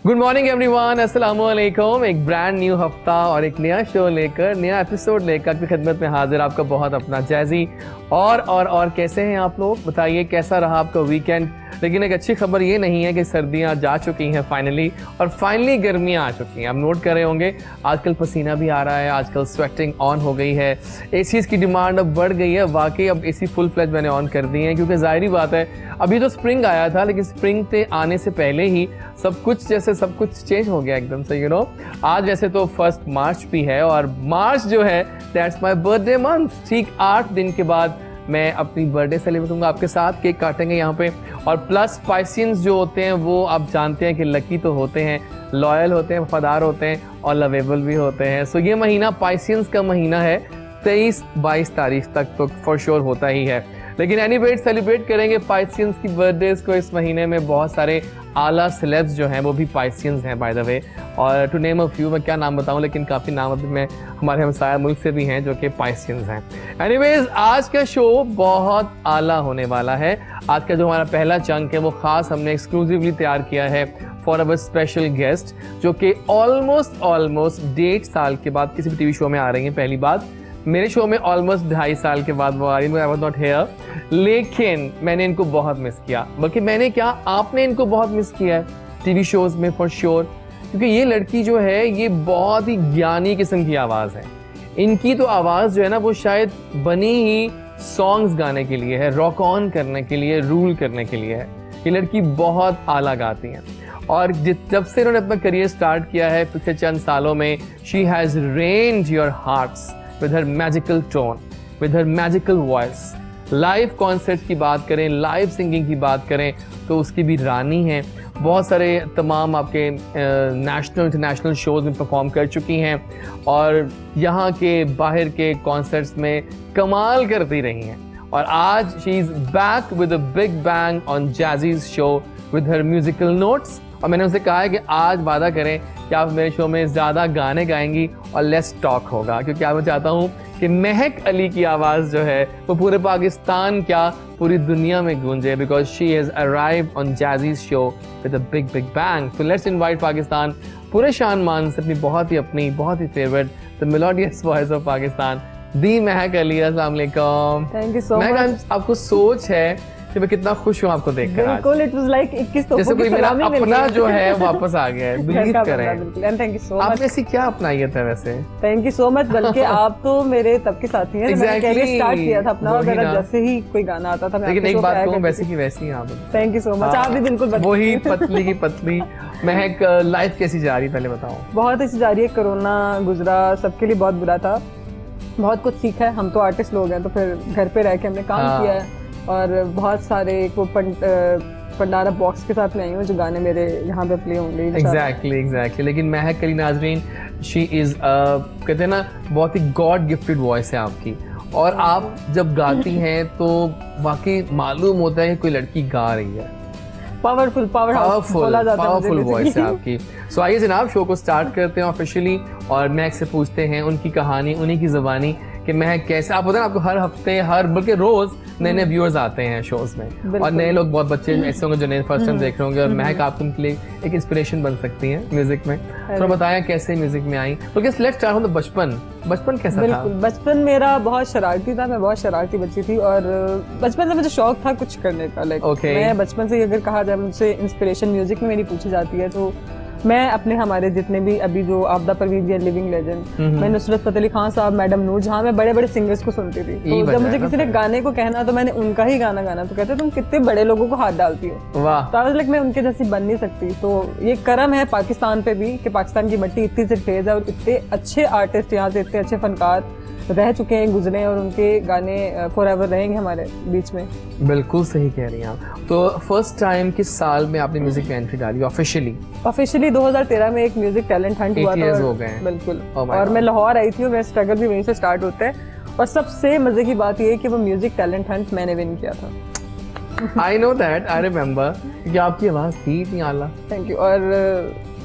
Good morning everyone, अस्सलाम वालेकुम। एक ब्रांड न्यू हफ्ता और एक नया शो लेकर, नया एपिसोड लेकर आपकी खिदमत में हाजिर आपका बहुत अपना जैजी। और कैसे हैं आप लोग? बताइए कैसा रहा आपका वीकेंड। लेकिन एक अच्छी खबर ये नहीं है कि सर्दियां जा चुकी हैं फाइनली, और फाइनली गर्मियां आ चुकी हैं। आप नोट कर रहे होंगे आजकल पसीना भी आ रहा है, आजकल स्वेटिंग ऑन हो गई है, एसीज़ की डिमांड अब बढ़ गई है। वाकई अब एसी फुल फ्लेज मैंने ऑन कर दी है, क्योंकि जाहिर बात है अभी तो स्प्रिंग आया था, लेकिन स्प्रिंग के आने से पहले ही सब कुछ चेंज हो गया एकदम से। आज वैसे तो 1 मार्च भी है, और मार्च जो है दैट्स माय बर्थडे मंथ। ठीक 8 दिन के बाद मैं अपनी बर्थडे सेलिब्रेट करूँगा आपके साथ, केक काटेंगे यहाँ पे। और प्लस स्पाइसियंस जो होते हैं वो आप जानते हैं कि लकी तो होते हैं, लॉयल होते हैं, वफादार होते हैं और लवेबल भी होते हैं। सो ये महीना पाइसियंस का महीना है, 23-22 तारीख तक तो फॉर श्योर होता ही है। लेकिन एनीवे सेलिब्रेट करेंगे पाइसियंस की बर्थडेज को इस महीने में। बहुत सारे आला सेलेब्स जो हैं वो भी पाइसियंस हैं बाय द वे, और टू नेम अ फ्यू, मैं क्या नाम बताऊं, लेकिन काफ़ी नाम अभी मैं हमारे हमसाया मुल्क से भी हैं जो कि पाइसियंस हैं। एनीवेज आज का शो बहुत आला होने वाला है। आज का जो हमारा पहला चंक है वो ख़ास हमने एक्सक्लूसिवली तैयार किया है फॉर अवर स्पेशल गेस्ट, जो कि ऑलमोस्ट 1.5 साल के बाद किसी भी टीवी शो में आ रही हैं। पहली बात, मेरे शो में ऑलमोस्ट 2.5 साल के बाद वो आ रही है। आई वाज नॉट हियर, लेकिन मैंने इनको बहुत मिस किया। बल्कि मैंने क्या, आपने इनको बहुत मिस किया है टीवी शोज़ में फॉर श्योर, क्योंकि ये लड़की जो है ये बहुत ही ज्ञानी किस्म की आवाज़ है। इनकी तो आवाज़ जो है ना वो शायद बनी ही सॉन्ग्स गाने के लिए है, रॉक ऑन करने के लिए, रूल करने के लिए है। ये लड़की बहुत आला गाती हैं, और जब से इन्होंने अपना करियर स्टार्ट किया है पिछले चंद सालों में, she has range your hearts with her magical tone, with her magical voice। Live concert की बात करें, लाइव सिंगिंग की बात करें तो उसकी भी रानी हैं। बहुत सारे तमाम आपके नेशनल इंटरनेशनल शोज़ में परफॉर्म कर चुकी हैं, और यहाँ के बाहर के कॉन्सर्ट्स में कमाल करती रही हैं। और आज she is back with a big bang on Jazzy's show with her musical notes. और मैंने उनसे कहा है कि आज वादा करें कि आप मेरे शो में ज़्यादा गाने गाएंगी और लेस टॉक होगा, क्योंकि मैं चाहता हूँ कि महक अली की आवाज़ जो है वो पूरे पाकिस्तान क्या पूरी दुनिया में गूंजे, because she has arrived on Jazzy's show with a big bang. तो लेट्स इनवाइट पाकिस्तान पूरे शान मान से अपनी बहुत ही favourite the melodious voice of Pakistan, the Mahak Ali. अस्सलाम वालेकुम। Thank you so much. आपको सोच है कि मैं कितना खुश हूँ आपको देखकर। बिल्कुल, इट वाज लाइक 21 तो जैसे कोई मेरा अपना जो है वापस आ गया है, बिलीव करें। And thank you so much. आपने ऐसी क्या अपनाई था वैसे? Thank you so much. बल्कि आप तो मेरे तब के साथी हैं। मैंने कैरियर स्टार्ट किया था अपना, और मेरा जैसे ही कोई गाना आता था मैं लेकिन एक बात कहूँ, वैसी की वैसी आप। Thank you so much. आप भी बिल्कुल वही पतली की पतली। महक, लाइफ कैसी जा रही पहले बताओ? बहुत अच्छी जा रही है। कोरोना गुजरा, सबके लिए बहुत बुरा था, बहुत कुछ सीखा है। हम तो आर्टिस्ट लोग हैं, तो फिर घर पे रह के हमने काम किया है, और बहुत सारे को पंडारा बॉक्स के साथ में आई हूँ जो गाने मेरे यहाँ पे प्ले होंगे। एग्जैक्टली। लेकिन महक अली नाज़रीन, शी इज़ कहते हैं ना बहुत ही गॉड गिफ्टेड वॉइस है आपकी, और आप जब गाती हैं तो वाकई मालूम होता है कि कोई लड़की गा रही है। पावरफुल वॉइस है आपकी। सो आइए जनाब, शो को स्टार्ट करते हैं ऑफिशियली, और महक से पूछते हैं उनकी कहानी, उन्हीं की ज़बानी, कि महक कैसे। आप होता है आपको हर हफ्ते, बल्कि रोज नए नए व्यूअर्स आते हैं शोज में, और नए लोग, बहुत बच्चे ऐसे होंगे जो नए फर्स्ट टाइम देख रहे होंगे, और महक आप उनके लिए एक इंस्पिरेशन बन सकती हैं म्यूजिक में। तो बताएं कैसे म्यूजिक में आई। तो लेट्स स्टार्ट फ्रॉम द बचपन कैसा था? बचपन मेरा बहुत शरारती था, मैं बहुत शरारती बच्ची थी, और बचपन से मुझे शौक था कुछ करने का। मैं बचपन से अगर कहा जाए मुझसे इंस्पिरेशन म्यूजिक में मेरी पूछी जाती है, तो मैं अपने हमारे जितने भी अभी जो आपदा परवीन जी लिविंग लेजेंड, मैं नुसरत फतेह अली खान साहब, मैडम नूर जहाँ, मैं बड़े बड़े सिंगर्स को सुनती थी। तो जब मुझे किसी ने गाने को कहना तो मैंने उनका ही गाना गाना, तो कहते तुम कितने बड़े लोगों को हाथ डालती हो। तो आई वाज लाइक मैं उनके जैसी बन नहीं सकती। तो ये करम है पाकिस्तान पे भी कि पाकिस्तान की मिट्टी इतनी सरखेज है, और इतने अच्छे आर्टिस्ट यहाँ से, इतने अच्छे फनकार रह चुके हैं, गुजरे, और उनके गाने फॉरएवर रहेंगे हमारे बीच में। बिल्कुल सही कह रही हैं आप। तो फर्स्ट टाइम किस साल में आपने म्यूजिक में एंट्री डाली ऑफिशियली? 2013 में एक म्यूजिक टैलेंट हंट हुआ था। हो गए हैं। बिल्कुल। और मैं लाहौर आई थी, और मेरा स्ट्रगल भी वहीं से स्टार्ट होता है। और सबसे मजे की बात ये है कि वो म्यूजिक टैलेंट हंट मैंने विन किया था। I know that, I remember, क्योंकि आपकी आवाज थी इतनी आला। Thank you. और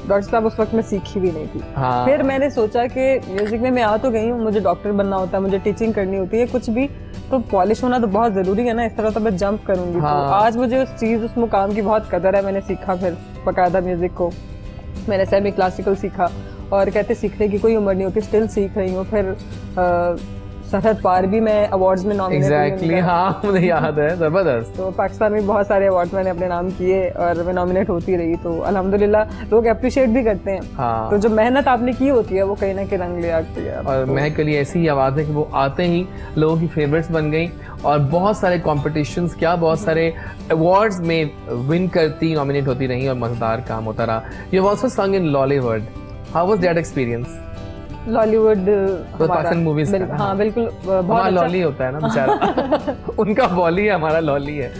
डॉक्टर साहब उस वक्त मैं सीखी भी नहीं थी। फिर मैंने सोचा कि म्यूजिक में मैं आ तो गई हूँ, मुझे डॉक्टर बनना होता है, मुझे टीचिंग करनी होती है, कुछ भी तो पॉलिश होना तो बहुत जरूरी है ना, इस तरह तो मैं जंप करूंगी। तो आज मुझे उस मुकाम की बहुत कदर है। मैंने सीखा फिर बाकायदा म्यूजिक को, मैंने सेमी क्लासिकल सीखा और कहते सीखने की कोई उम्र नहीं होती, स्टिल सीख रही हूँ। फिर सरहद पार भी मैं अवार्ड्स में नॉमिनेट Exactly, हाँ मुझे याद है, जबरदस्त। तो पाकिस्तान में बहुत सारे अवार्ड मैंने अपने नाम किए और मैं नॉमिनेट होती रही, तो अल्हम्दुलिल्लाह लोग अप्रिशिएट भी करते हैं। हाँ। तो जो मेहनत आपने की होती है वो कहीं ना कहीं रंग ले आती है। और महक के लिए ऐसी ही आवाज़ है कि वो आते ही लोगों की फेवरेट्स बन गई और बहुत सारे कॉम्पिटिशंस, क्या बहुत सारे अवार्ड्स में विन करती, नॉमिनेट होती रही और मजेदार काम होता रहा। You have also sang in Lollywood, how was that experience? Lollywood Pakistan movies, हाँ बिल्कुल, बहुत अच्छा लॉली होता है ना बेचारा उनका बॉली है, हमारा लॉली है।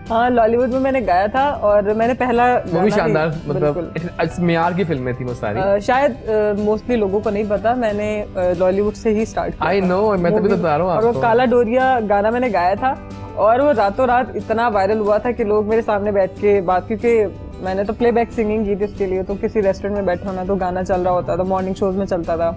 हाँ, लॉलीवुड में मैंने गाया था और मैंने पहला वो भी शानदार, मतलब मेयार की फिल्में थी वो सारी। शायद मोस्टली लोगों को नहीं पता, मैंने लॉलीवुड से ही स्टार्ट किया। आई नो, मैं तभी तो बता रहा हूँ आपको। और वो काला डोरिया गाना मैंने गाया था और वो रातों रात इतना वायरल हुआ था कि लोग मेरे सामने बैठ के बात, क्योंकि मैंने तो प्लेबैक सिंगिंग की थी उसके लिए, तो किसी रेस्टोरेंट में बैठा होना तो गाना चल रहा होता था, मॉर्निंग शोज में चलता था,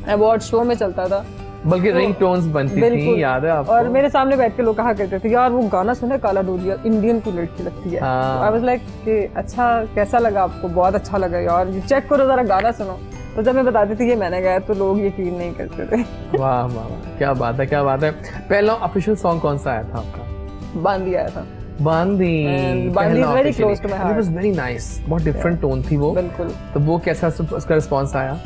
अवार्ड शो में चलता था, बल्कि रिंग टोन्स बनती थी, याद है आपको? और मेरे सामने बैठ के लोग कहा करते थे यार वो गाना सुने, काला डोरिया इंडियन की लड़की लगती है। आई वाज लाइक कि अच्छा कैसा लगा आपको? बहुत अच्छा लगा यार, चेक करो जरा गाना सुनो। तो जब मैं बताती थी ये मैंने गाया तो लोग यकीन नहीं करते थे। वाह वाह, क्या बात है, क्या बात है। पहला ऑफिशियल सॉन्ग कौन सा आया था आपका? बांदी आया था। Bandi is very close to my heart. It was very nice, बहुत डिफरेंट टोन थी वो। बिल्कुल। तो वो कैसा उसका रिस्पांस आया?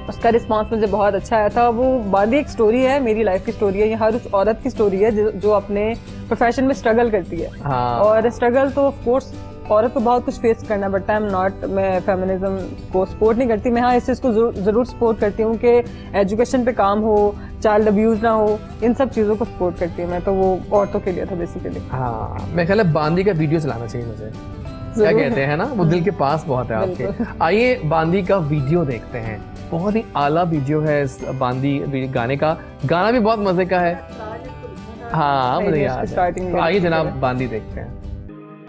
उसका रिस्पांस मुझे बहुत अच्छा आया था। वो बांदी एक स्टोरी है, मेरी लाइफ की स्टोरी है, ये हर उस औरत की स्टोरी है जो अपने प्रोफेशन में स्ट्रगल करती है। हाँ। और स्ट्रगल तो ऑफ कोर्स औरत को बहुत कुछ फेस करना, बट आई एम नॉट, मैं फेमिनिज्म को सपोर्ट नहीं करती। मैं हाँ इस चीज़ को जरूर सपोर्ट करती हूँ कि एजुकेशन पे काम हो, चाइल्ड अब्यूज ना हो, इन सब चीज़ों को सपोर्ट करती हूँ मैं। तो वो औरतों के लिए था बेसिकली। हाँ, मैं ख्याल है बांदी का वीडियो चलाना चाहिए मुझे, क्या कहते हैं ना, वो दिल के पास बहुत है आपके। आइए बांदी का वीडियो देखते हैं, बहुत ही आला वीडियो है इस बांदी गाने का, गाना भी बहुत मजे का है। हाँ मुझे याद है। तो आइए जनाब बांदी देखते हैं।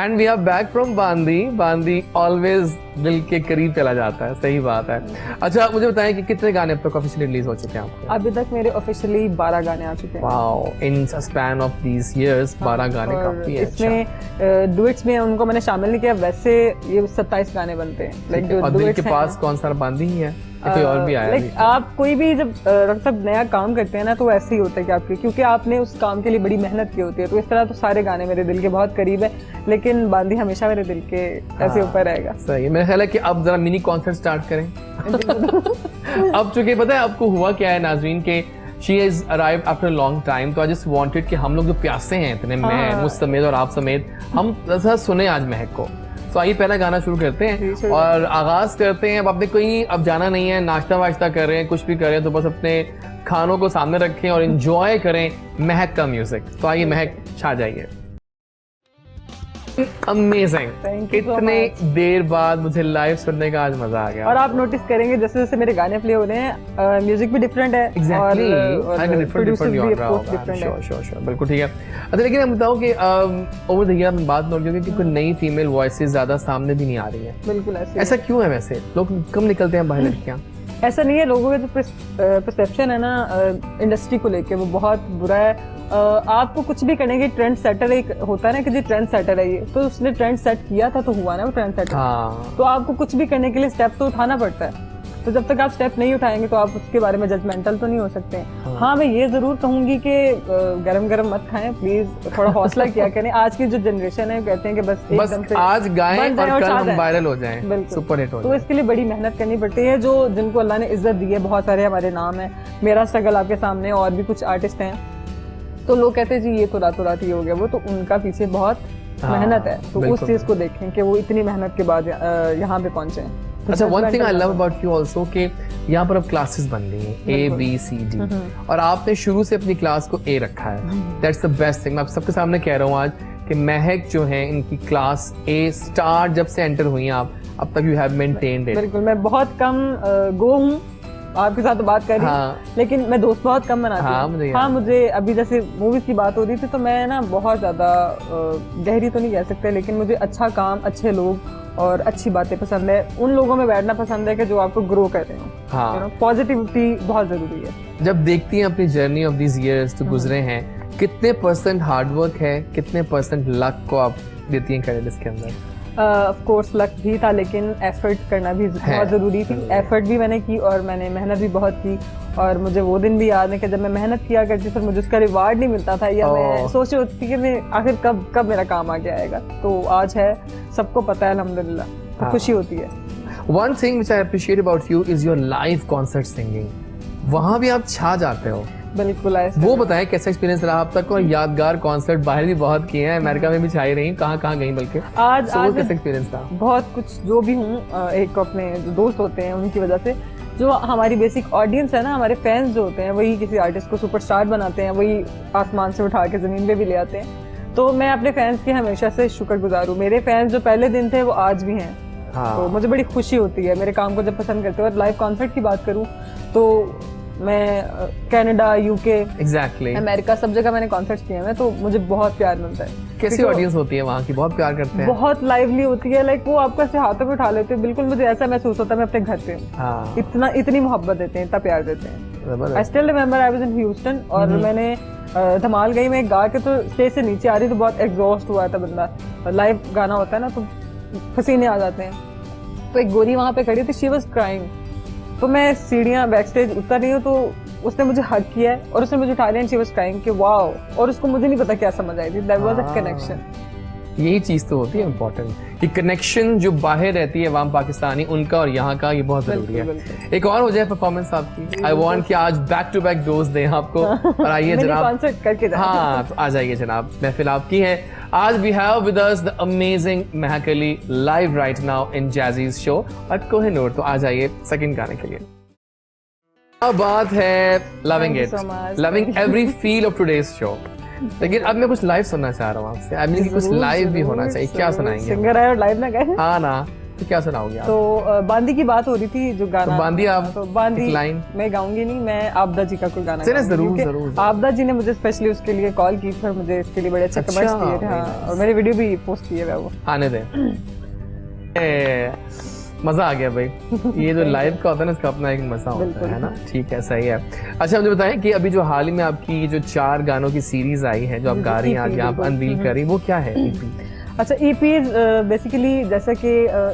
And we are back from Bandi. Bandi always दिल के करीब चला जाता है, सही बात है। अच्छा मुझे बताएं कि कितने गाने अब तक ऑफिशियली रिलीज हो चुके हैं आपके? अभी तक मेरे ऑफिशियली 12 गाने आ चुके हैं। Wow, in span of these years 12 गाने काफी है। इसमें डुएट्स में उनको मैंने शामिल नहीं किया, वैसे ये 27 गाने बनते हैं। लाइक जो दिल के पास कौन सा बांदी ही है, कोई और भी आया? लाइक आप कोई भी जब सब नया काम करते हैं ना तो ऐसे ही होता है कि आपके, क्योंकि आपने उस काम के लिए बड़ी मेहनत की होती है। तो इस तरह तो सारे गाने मेरे दिल के बहुत करीब है, लेकिन बांदी हमेशा मेरे दिल के ऐसे ऊपर रहेगा। सही है। मेरा ख्याल है कि अब जरा मिनी कॉन्सर्ट स्टार्ट करें। अब चूंकि पता है आपको हुआ क्या है नाज़रीन के, she is arrived after long time, तो आई जस्ट वांटेड कि हम लोग जो प्यासे हैं इतने, मैं मुझ समेत और आप समेत, हम जैसा सुने आज महक को। तो आइए पहला गाना शुरू करते हैं और आगाज करते हैं। अब आपने कोई अब जाना नहीं है, नाश्ता वाश्ता कर रहे हैं, कुछ भी कर रहे हैं, तो बस अपने खानों को सामने रखें और एंजॉय करें महक का म्यूजिक। तो आइए महक छा जाइए। अमेजिंग, इतने देर बाद मुझे लाइव सुनने का आज मजा आ गया। और आप नोटिस करेंगे जैसे जैसे मेरे गाने प्ले हो रहे हैं, म्यूजिक भी डिफरेंट है। Exactly. बिल्कुल ठीक है। अच्छा लेकिन मैं बताऊं कि ओवर द ईयर में बात नोट की कोई नई फीमेल वॉइसेस ज्यादा सामने भी नहीं आ रही है। बिल्कुल ऐसा क्यों है? वैसे लोग कम निकलते हैं बाहर लड़कियां। ऐसा नहीं है, लोगों का जो परसेप्शन है ना इंडस्ट्री को लेके वो बहुत बुरा है। आपको कुछ भी करने की, ट्रेंड सेटर एक होता है ना कि जी ट्रेंड सेटर है ये, तो उसने ट्रेंड सेट किया था तो हुआ ना वो ट्रेंड सेटर। हाँ। तो आपको कुछ भी करने के लिए स्टेप तो उठाना पड़ता है। तो जब तक आप स्टेप नहीं उठाएंगे तो आप उसके बारे में जजमेंटल तो नहीं हो सकते। हाँ मैं ये जरूर कहूंगी कि गरम गरम मत खाएं प्लीज, थोड़ा हौसला किया करें। आज की जो जनरेशन है कहते हैं कि बस एकदम से आज गाएं और कल हम वायरल हो जाएं, सुपर हिट हो जाएं। तो इसके लिए बड़ी मेहनत करनी पड़ती है। जो जिनको अल्लाह ने इज्जत दी है, बहुत सारे हमारे नाम है, मेरा स्ट्रगल आपके सामने, और भी कुछ आर्टिस्ट हैं, तो लोग कहते हैं जी ये तो रातों रात ही हो गया, वो तो उनका पीछे बहुत मेहनत है। तो उस चीज को देखें कि वो इतनी मेहनत के बाद यहाँ पे पहुंचे हैं। अच्छा, one thing I love about you also कि यहाँ पर अब क्लासेस बन गई हैं, A B C D, और आपने शुरू से अपनी क्लास को A रखा है। That's the best thing. मैं आप सबके सामने कह रहा हूँ आज कि महक जो है इनकी क्लास A स्टार्ट जब से एंटर हुई आप, अब तक यू हैव मेंटेन्ड इट। बिल्कुल, मैं बहुत कम गो हूँ आपके साथ बात कर रही हूँ, लेकिन मैं दोस्त बहुत कम बनाती हूँ। मुझे अभी जैसे मूवीज की बात हो रही थी तो मैं ना बहुत ज्यादा गहरी तो नहीं कह सकते, लेकिन मुझे अच्छा काम, अच्छे लोग और अच्छी बातें पसंद है। उन लोगों में बैठना पसंद है कि जो आपको ग्रो कर रहे हो। पॉजिटिविटी बहुत जरूरी है। जब देखती हैं अपनी जर्नी ऑफ दिस इयर्स जो गुजरे हैं, कितने % हार्डवर्क है, कितने % लक को आप देती हैं क्रेडिट इसके अंदर? ऑफ कोर्स लक भी था, लेकिन एफर्ट करना भी बहुत ज़रूरी थी। एफर्ट भी मैंने की और मैंने मेहनत भी बहुत की, और मुझे वो दिन भी याद है कि जब मैं मेहनत किया करती फिर मुझे उसका रिवार्ड नहीं मिलता था, या मैं सोच रही होती थी कि मैं आखिर कब मेरा काम आगे आएगा। तो आज है, सबको पता है अल्हम्दुलिल्लाह, तो खुशी होती है। One thing which I appreciate about you is your live concert singing. वहाँ भी आप छा जाते हो। बिल्कुल ऐसे। वो बताएं कैसा एक्सपीरियंस रहा आप तक, और यादगार कॉन्सर्ट बाहर भी बहुत किए हैं, अमेरिका में भी छाई रही, कहाँ गई बल्कि आज कैसा एक्सपीरियंस था? बहुत कुछ, जो भी हूँ, एक अपने जो दोस्त होते हैं उनकी वजह से, जो हमारी बेसिक ऑडियंस है ना, हमारे फैंस जो होते हैं, वही किसी आर्टिस्ट को सुपरस्टार बनाते हैं, वही आसमान से उठा के ज़मीन पे भी ले आते हैं। तो मैं अपने फैंस की हमेशा से शुक्रगुजार हूँ। मेरे फैंस जो पहले दिन थे वो आज भी हैं। हाँ। तो मुझे बड़ी खुशी होती है मेरे काम को जब पसंद करते हो। और लाइव कॉन्सर्ट की बात करूँ तो मैं कनाडा, यूके, एग्जैक्टली अमेरिका, सब जगह मैंने कॉन्सर्ट्स किए हैं, तो मुझे बहुत प्यार मिलता है। कैसी ऑडियंस होती है वहाँ की? बहुत प्यार करते हैं, बहुत लाइवली होती है। लाइक वो आपको ऐसे हाथों में उठा लेते हैं, बिल्कुल मुझे ऐसा महसूस होता है मैं अपने घर पे हूँ। इतनी मोहब्बत देते हैं, इतना प्यार देते हैं। I still remember I was in Houston, और मैंने धमाल गई, मैं गा के तो स्टेज से नीचे आ रही तो बहुत एग्जॉस्ट हुआ था बंदा। लाइव गाना होता है ना तो पसीने आ जाते हैं। तो एक गोरी वहाँ पे खड़ी थी, शी वाज क्राइंग। तो मैं सीढ़ियाँ बैक स्टेज उतर रही हूँ तो उसने मुझे हग किया है और उसने मुझे उठा लिया एंड शी वाज क्राइंग कि वाओ। और उसको मुझे नहीं पता क्या समझ आई थी। That was a connection. यही चीज तो होती है इम्पोर्टेंट, कि कनेक्शन जो बाहर रहती है वाम पाकिस्तानी, उनका और यहाँ का, ये बहुत जरूरी है। एक और हो जाए परफॉर्मेंस आपकी। आई वांट कि आज बैक टू बैक डोज दें आपको। और आइए जनाब, कॉन्सर्ट करके जाएं। हाँ तो आ जाइए जनाब, महफिल आपकी है। आज we have with us the amazing Mahak Ali live right now in Jazzy's show at Kohinoor. तो आ जाइए सेकंड गाने के लिए। अब बात है loving it, loving every feel of today's show. लेकिन अब मैं कुछ लाइव सुनना चाह रहा हूँ आपसे। आई मीन कुछ लाइव भी होना चाहिए। क्या सुनाएंगे? सिंगर है और लाइव ना गए। हाँ ना, तो क्या सुनाओगे आप? तो बांदी की बात हो रही थी, जो गाना। तो बांदी आप, तो बांदी लाइन मैं गाऊंगी नहीं, मैं आपदा जी का कोई गाना जरूर। आपदा जी ने मुझे स्पेशली उसके लिए कॉल की थी, मुझे इसके लिए बड़े अच्छे कमेंट्स दिए थे। हाँ, और मेरी वीडियो भी पोस्ट की है वो। आने दे, मजा आ गया भाई। ये जो लाइव का होता है ना, इसका अपना एक मजा होता है ना। ठीक है, सही है। अच्छा मुझे बताएं कि अभी जो हाल ही में आपकी जो 4 गानों की सीरीज आई है, जो आप गा रही हैं, आज आप अनवील कर रही, वो क्या है? अच्छा, EPs बेसिकली जैसा कि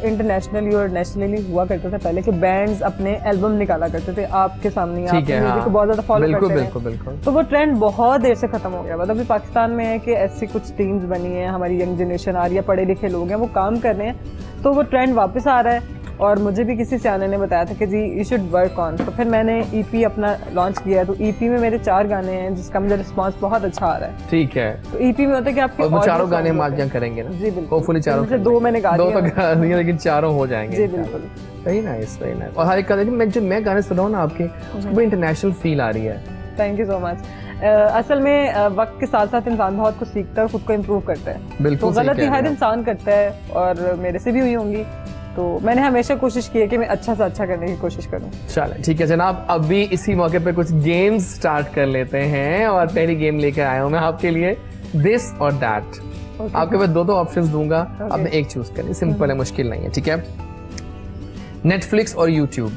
इंटरनेशनली और नेशनली हुआ करता था पहले, कि बैंड्स अपने एल्बम निकाला करते थे आपके सामने, आप म्यूजिक को बहुत ज्यादा फॉलो करते थे। बिल्कुल। तो वो ट्रेंड बहुत देर से खत्म हो गया। मतलब अभी पाकिस्तान में है कि ऐसी कुछ टीम्स बनी है, हमारी यंग जनरेशन आ रही है, पढ़े लिखे लोग हैं, वो काम कर रहे हैं, तो वो ट्रेंड वापस आ रहा है। और मुझे भी किसी सियाने ने बताया था कि जी यू शुड वर्क ऑन। तो फिर मैंने EP अपना लॉन्च किया। तो EP में मेरे 4 गाने हैं, जिसका मुझे रिस्पांस बहुत अच्छा आ रहा है। ठीक है। तो EP में होता है कि आपके और 4 गाने हम आज यहाँ करेंगे ना? जी बिल्कुल। होपफुली 4 में से 2 मैंने गा दिए, 2 तो गा दिए, लेकिन 4 हो जाएंगे। जी बिल्कुल। सही नाइस, सही नाइस। और हर एक का मैं गाने सुना हूँ ना आपके, वो इंटरनेशनल फील आ रही है। Thank you so much. असल में वक्त के साथ साथ इंसान बहुत कुछ सीखता है, खुद को इम्प्रूव करता है। बिल्कुल। तो गलती हर इंसान करता है, और मेरे से भी हुई होंगी। तो मैंने हमेशा कोशिश की है कि मैं अच्छा से अच्छा करने की कोशिश करूं। चलो ठीक है जनाब, अभी इसी मौके पे कुछ गेम्स स्टार्ट कर लेते हैं। और पहली गेम लेकर आया हूं मैं आपके लिए, दिस और दैट। आपके पास 2 ऑप्शंस दूंगा, अब मैं एक चूज करें। सिंपल है, मुश्किल नहीं है, ठीक है? नेटफ्लिक्स और यूट्यूब।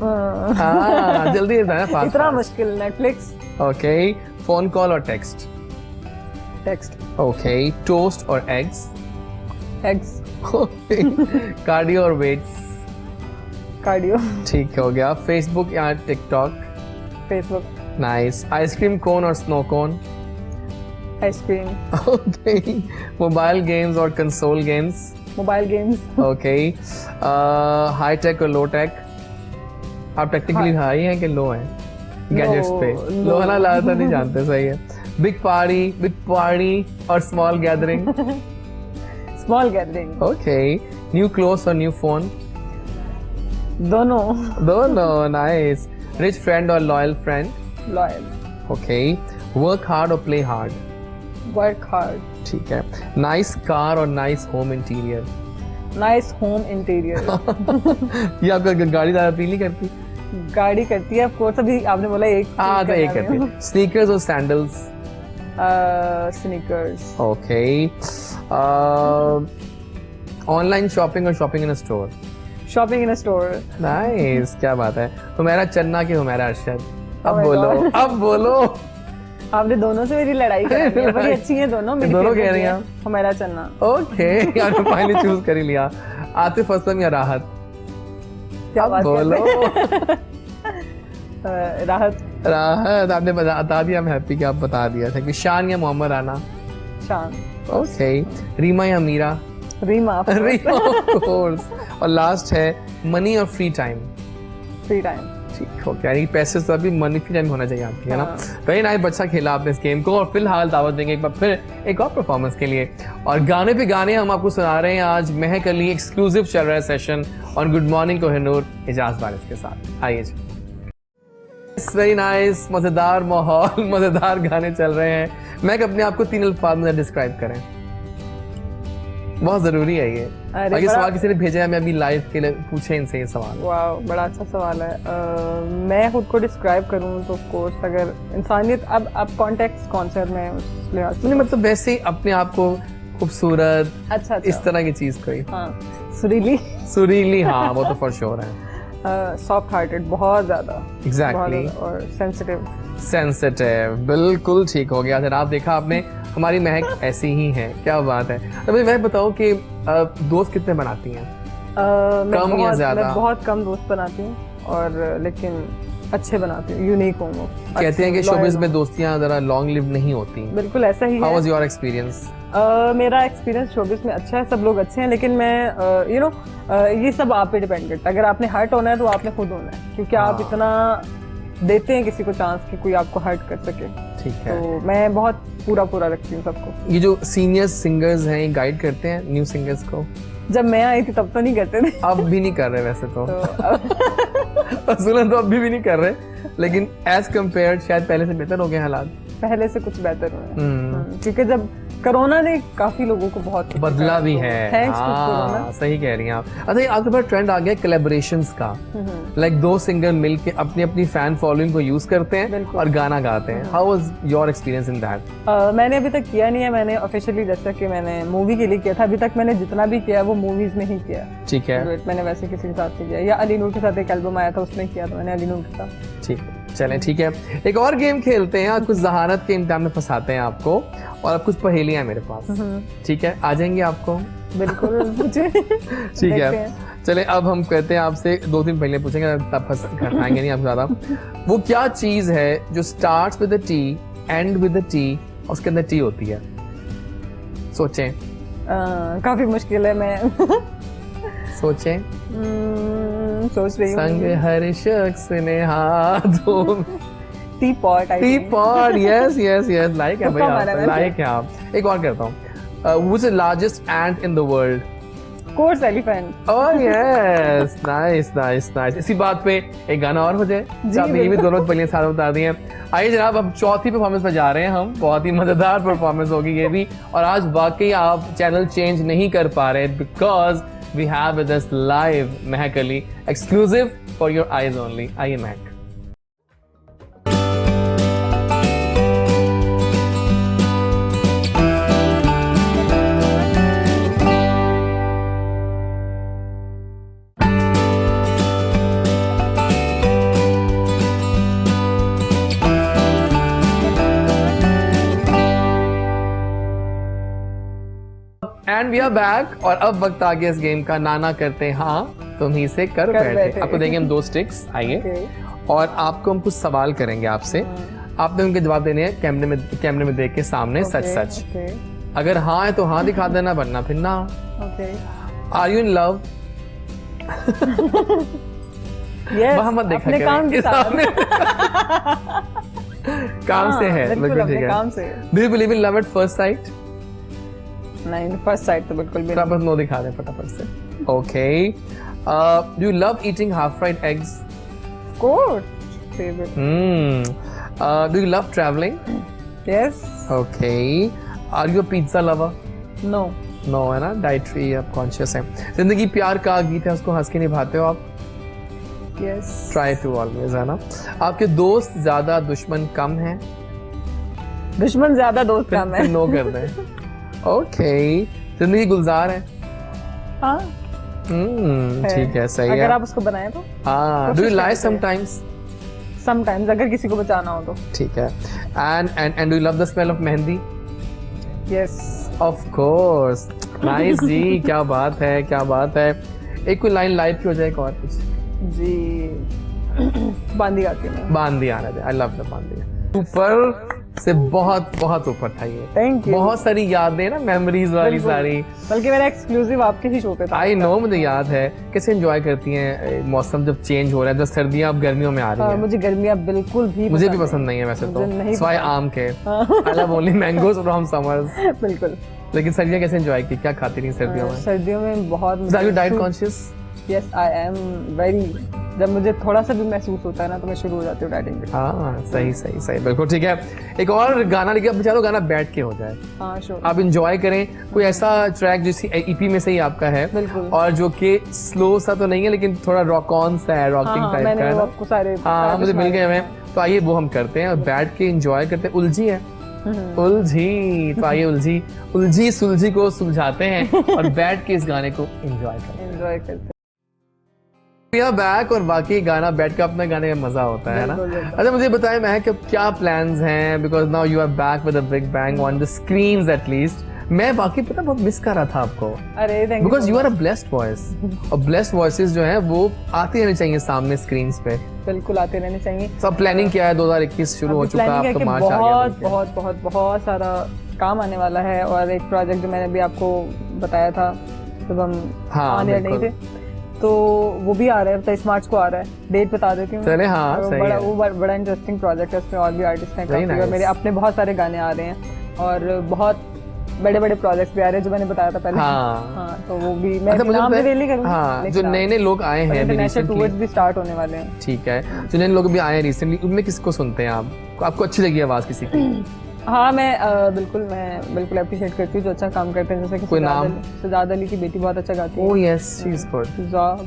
हाँ जल्दी बताना। इतना मुश्किल? नेटफ्लिक्स। ओके। फोन कॉल और टेक्स्ट? टेक्स्ट। ओके। टोस्ट और एग्स? एग्स। कार्डियो और वेट्स? कार्डियो। ठीक हो गया। फेसबुक या TikTok? Facebook. Nice. Ice cream cone और स्नो कोन? आइसक्रीम। ओके। मोबाइल गेम्स और console games? Mobile games. Okay. High tech और लो टेक? आप टेक्निकली हाई हैं कि लो हैं गैजेट्स पे? लो ना, लाता नहीं जानते। सही है। बिग पार्टी और small gathering? Small gathering. Okay. New clothes और न्यू फोन? दोनों। नाइस। रिच फ्रेंड और loyal friend? Loyal. Okay. Work hard और प्ले हार्ड? Work hard. ठीक है। नाइस कार और nice home interior? Nice home interior. ये आपका गाड़ी ज्यादा अपील नहीं करती? गाड़ी करती है, ऑफ कोर्स। अभी आपने बोला एक। हाँ तो एक करती है। स्नीकर्स और sandals? Sneakers. Okay. Online shopping और शॉपिंग इन अ स्टोर? शॉपिंग इन अ स्टोर। नाइस, क्या बात है। हुमैरा चन्ना की हुमैरा अरशद? अब बोलो। आपने दोनों से मेरी लड़ाई कराई है, बड़ी अच्छी है दोनों, मेरी दोनों कह रही हैं हमारा चन्ना। ओके यार फाइनली चूज कर ही लिया। आतिफ असलम या राहत? क्या बात बोलो। राहत। राहत आपने बता दिया, मैं हैप्पी कि आप बता दिया था कि शान या मोहम्मद राना? शान। ओके। रीमा या मीरा? रीमा। Reema of course. और लास्ट है मनी और फ्री टाइम? Free time. ठीक हो गया, पैसे से अभी मनी फ्री टाइम होना चाहिए आपकी, है ना? वेरी नाइस, अच्छा खेला आपने इस गेम को। और फिलहाल दावत देंगे एक बार फिर एक और परफॉर्मेंस के लिए, और गाने पे गाने हम आपको सुना रहे हैं आज। महक अली एक्सक्लूसिव चल रहा है session on good morning Kohinoor Ijaz Waris के साथ। आइए जी। वेरी नाइस, मजेदार माहौल, मजेदार गाने चल रहे हैं। महक अपने आप को 3 अल्फाज में डिस्क्राइब करें, बहुत जरूरी है ये। अगर सवाल किसी ने भेजा है, मैं अभी लाइव के लिए पूछे इनसे ये सवाल। वाह, बड़ा अच्छा सवाल है। मैं खुद को डिस्क्राइब करूं तो ऑफ कोर्स अगर इंसानियत, अब कॉन्टेक्स्ट कौन सा मैं उस लिहाज से, मतलब वैसे ही अपने आप को खूबसूरत, अच्छा इस तरह की चीज कोई। हाँ, सुरीली हाँ वो तो फॉर श्योर है। सॉफ्ट हार्टेड, बहुत ज्यादा। एग्जैक्टली। और सेंसिटिव, बिल्कुल ठीक हो गया। आप देखा आपने, हमारी महक ऐसी ही है, क्या बात है। अभी मैं बताऊं कि दोस्त कितने बनाती हैं? कम या ज्यादा? मैं बहुत कम दोस्त बनाती हूँ, और लेकिन अच्छे बनाती हूँ, यूनिक हूँ। कहते हैं कि शोबिज़ में दोस्तियां जरा लॉन्ग लिव नहीं होती। बिल्कुल ऐसा ही है। How was your experience? मेरा एक्सपीरियंस शोबिज़ में अच्छा है, सब लोग अच्छे हैं, लेकिन मैं ये सब आप पे डिपेंड करता है। अगर आपने हर्ट होना है तो आपने खुद होना है, क्योंकि आप इतना देते हैं किसी को चांस कि कोई आपको हर्ट कर सके। ठीक है। तो मैं बहुत पूरा रखती हूँ सबको। ये जो सीनियर सिंगर्स हैं, ये गाइड करते हैं न्यू सिंगर्स को? जब मैं आई थी तब तो नहीं करते थे। अब भी नहीं कर रहे वैसे तो असूलन तो अब भी नहीं कर रहे, लेकिन एज कम्पेयर शायद पहले से बेहतर हो गए हालात। पहले से कुछ बेहतर हुए, क्योंकि जब कोरोना ने काफी लोगों को बहुत बदला भी है। हाँ, सही कह रही हैं आप। अच्छा, आपके पास ट्रेंड आ गया कोलैबोरेशंस का, लाइक 2 सिंगर मिलके अपनी अपनी फैन फॉलोइंग को यूज करते हैं और गाना गाते हैं। How was your experience in that? मैंने अभी तक किया नहीं है। मैंने ऑफिशियली, जैसा कि मैंने मूवी के लिए किया था, अभी तक मैंने जितना भी किया वो मूवीज में ही किया। ठीक है। मैंने वैसे किसी के साथ नहीं किया, या अली नूर के साथ एक एल्बम आया था उसमें किया, तो मैंने अली नूर के साथ। ठीक, चलें ठीक है। एक और गेम खेलते हैं, कुछ जहानत के इम्तिहान में फंसाते हैं आपको, और अब कुछ पहेलियां मेरे पास। ठीक है, आ जाएंगे आपको? बिल्कुल ठीक है, चले अब हम कहते हैं आपसे 2-3 पहेलियां पूछेंगे, तब फंसाएंगे नहीं आप ज्यादा। वो क्या चीज है जो starts with the T, and with the T, उसके अंदर टी होती है? सोचें। काफी मुश्किल है, मैं सोचें। सोच रही हूँ। संग हर शख्स ने हाथों टी पॉट, यस लाइक है भाई आप, लाइक है आप। एक और करता हूँ, which is largest ant in the world? Course elephant. Oh yes, nice. इसी बात पे एक गाना और हो जाए। आपने ये भी दोनों पहले साथ बता दी हैं। आइए जनाब, अब चौथी परफॉर्मेंस पे जा रहे हैं हम। बहुत ही मजेदार परफॉर्मेंस होगी ये भी, और आज वाकई आप चैनल चेंज नहीं कर पा रहे, because we have with us live Mahak Ali, exclusive for your eyes only. आइए महक। एंड वी आर बैक, और अब वक्त आ गया इस गेम का। नाना करते हैं हाँ, तुम ही से कर बैठे। आपको देंगे हम 2 स्टिक्स, आइए, और आपको हम कुछ सवाल करेंगे आपसे। आपने उनके जवाब देने हैं कैमरे में देख के सामने, सच। अगर हाँ है तो हाँ दिखा देना, वरना फिर ना। Are you in love? वहां मत देखा करें, काम से है, बिल्कुल ठीक है। Do you believe in love at first sight? नहीं, फर्स्ट साइड तो बिल्कुल भी नहीं। नो दिखा दे फटाफट से। Okay, do you love eating half fried eggs? Of course, favourite. Do you love travelling? Yes. Okay, are you a pizza lover? No है ना, डाइटरी आप कॉन्शियस हैं। जिंदगी प्यार का गीत है, उसको हंस के निभाते हो आप? यस। ट्राई टू ऑलवेज, है ना। आपके दोस्त ज्यादा, दुश्मन कम है? दुश्मन ज्यादा, दोस्त कम है। नो कर दें। ओके, जिंदगी गुलजार है? हाँ। ठीक है, सही है। अगर आप उसको बनाए तो। हाँ। Do you lie sometimes? Sometimes अगर किसी को बचाना हो तो। ठीक है। And do you love the smell of mehndi? Yes of course. Nice जी, क्या बात है, क्या बात है। एक कोई लाइन लाइव की हो जाए, एक और कुछ जी। बांदी गाती हूँ, बांदी आना चाहिए। आई लव द बांदी। ऊपर से बहुत बहुत ऊपर था ये। Thank you. बहुत सारी यादें ना, मेमोरीज वाली सारी। बल्कि मेरा एक्सक्लूसिव आपके ही शो पे था। आई नो, मुझे याद है। कैसे एंजॉय करती हैं मौसम जब चेंज हो रहा है, जब सर्दियां अब गर्मियों में आ रही हैं? मुझे गर्मियां बिल्कुल भी मुझे भी पसंद नहीं है वैसे तो, सिवाय आम के। I love only mangoes from summers. बिल्कुल। लेकिन सर्दियां कैसे एंजॉय की? क्या खाती रही सर्दियों में? सर्दियों में बहुत। Are you diet conscious? Yes I am very. जब मुझे थोड़ा सा भी महसूस होता है ना तो मैं शुरू हो जाती हूँ डाइटिंग पे। हाँ सही सही सही, बिल्कुल ठीक है। एक और गाना लिखिए, अब चाहो गाना बैठ के हो जाए। हाँ श्योर। आप इंजॉय करें कोई ऐसा ट्रैक जो ईपी में से ही आपका है, बिल्कुल, और जो कि स्लो सा तो नहीं है लेकिन थोड़ा रॉक ऑन सा है, रॉकिंग टाइप का है ना? आपको सारे मुझे मिल गए हैं, तो आइए वो हम करते हैं और बैठ के इंजॉय करते हैं। उलझी है उलझी, तो आइए उलझी सुलझी को सुलझाते हैं और बैठ के इस गाने को एंजॉय करते हैं। बैक और बाकी गाना बैठ के अपने गाने में मजा होता है ना। अच्छा मुझे बताएं महक, अब क्या प्लान्स हैं? Because now you are back with a big bang on the screens at least. मैं बाकी पता बहुत मिस कर रहा था आपको। अरे because you are a blessed voice, और ब्लेस्ड वॉइसेस जो है वो आती रहनी चाहिए सामने स्क्रीन्स पे। बिल्कुल आते रहने चाहिए। सब प्लानिंग क्या है? 2021 शुरू हो चुका है, आपका मार्च आ गया। बहुत बहुत बहुत बहुत सारा काम आने वाला है, और एक प्रोजेक्ट जो मैंने अभी आपको बताया था जब हम आने नहीं थे, तो वो भी आ रहा है। 23 मार्च को आ रहा है, डेट बता देती हूँ। चले हाँ, सही है। वो बड़ा इंटरेस्टिंग प्रोजेक्ट है, उसमें और भी आर्टिस्ट हैं काफी, और मेरे अपने बहुत सारे गाने आ रहे हैं, और बहुत बड़े बड़े प्रोजेक्ट्स भी आ रहे हैं जो मैंने बताया था पहले। हाँ, तो वो भी मैं नाम रिवील नहीं करूंगी। हाँ, जो नए नए लोग आए हैं, इंटरनेशनल टूर्स भी स्टार्ट होने वाले हैं। ठीक है, जो नए लोग भी आए हैं रिसेंटली, उनमें किसको सुनते हैं आप? आपको अच्छी लगी आवाज किसी की? हाँ मैं बिल्कुल अप्रिशिएट करती हूँ जो अच्छा काम करते हैं, जैसे कि कोई नाम? सजाद अली की बेटी बहुत अच्छा गाती है। Oh yes, she is good.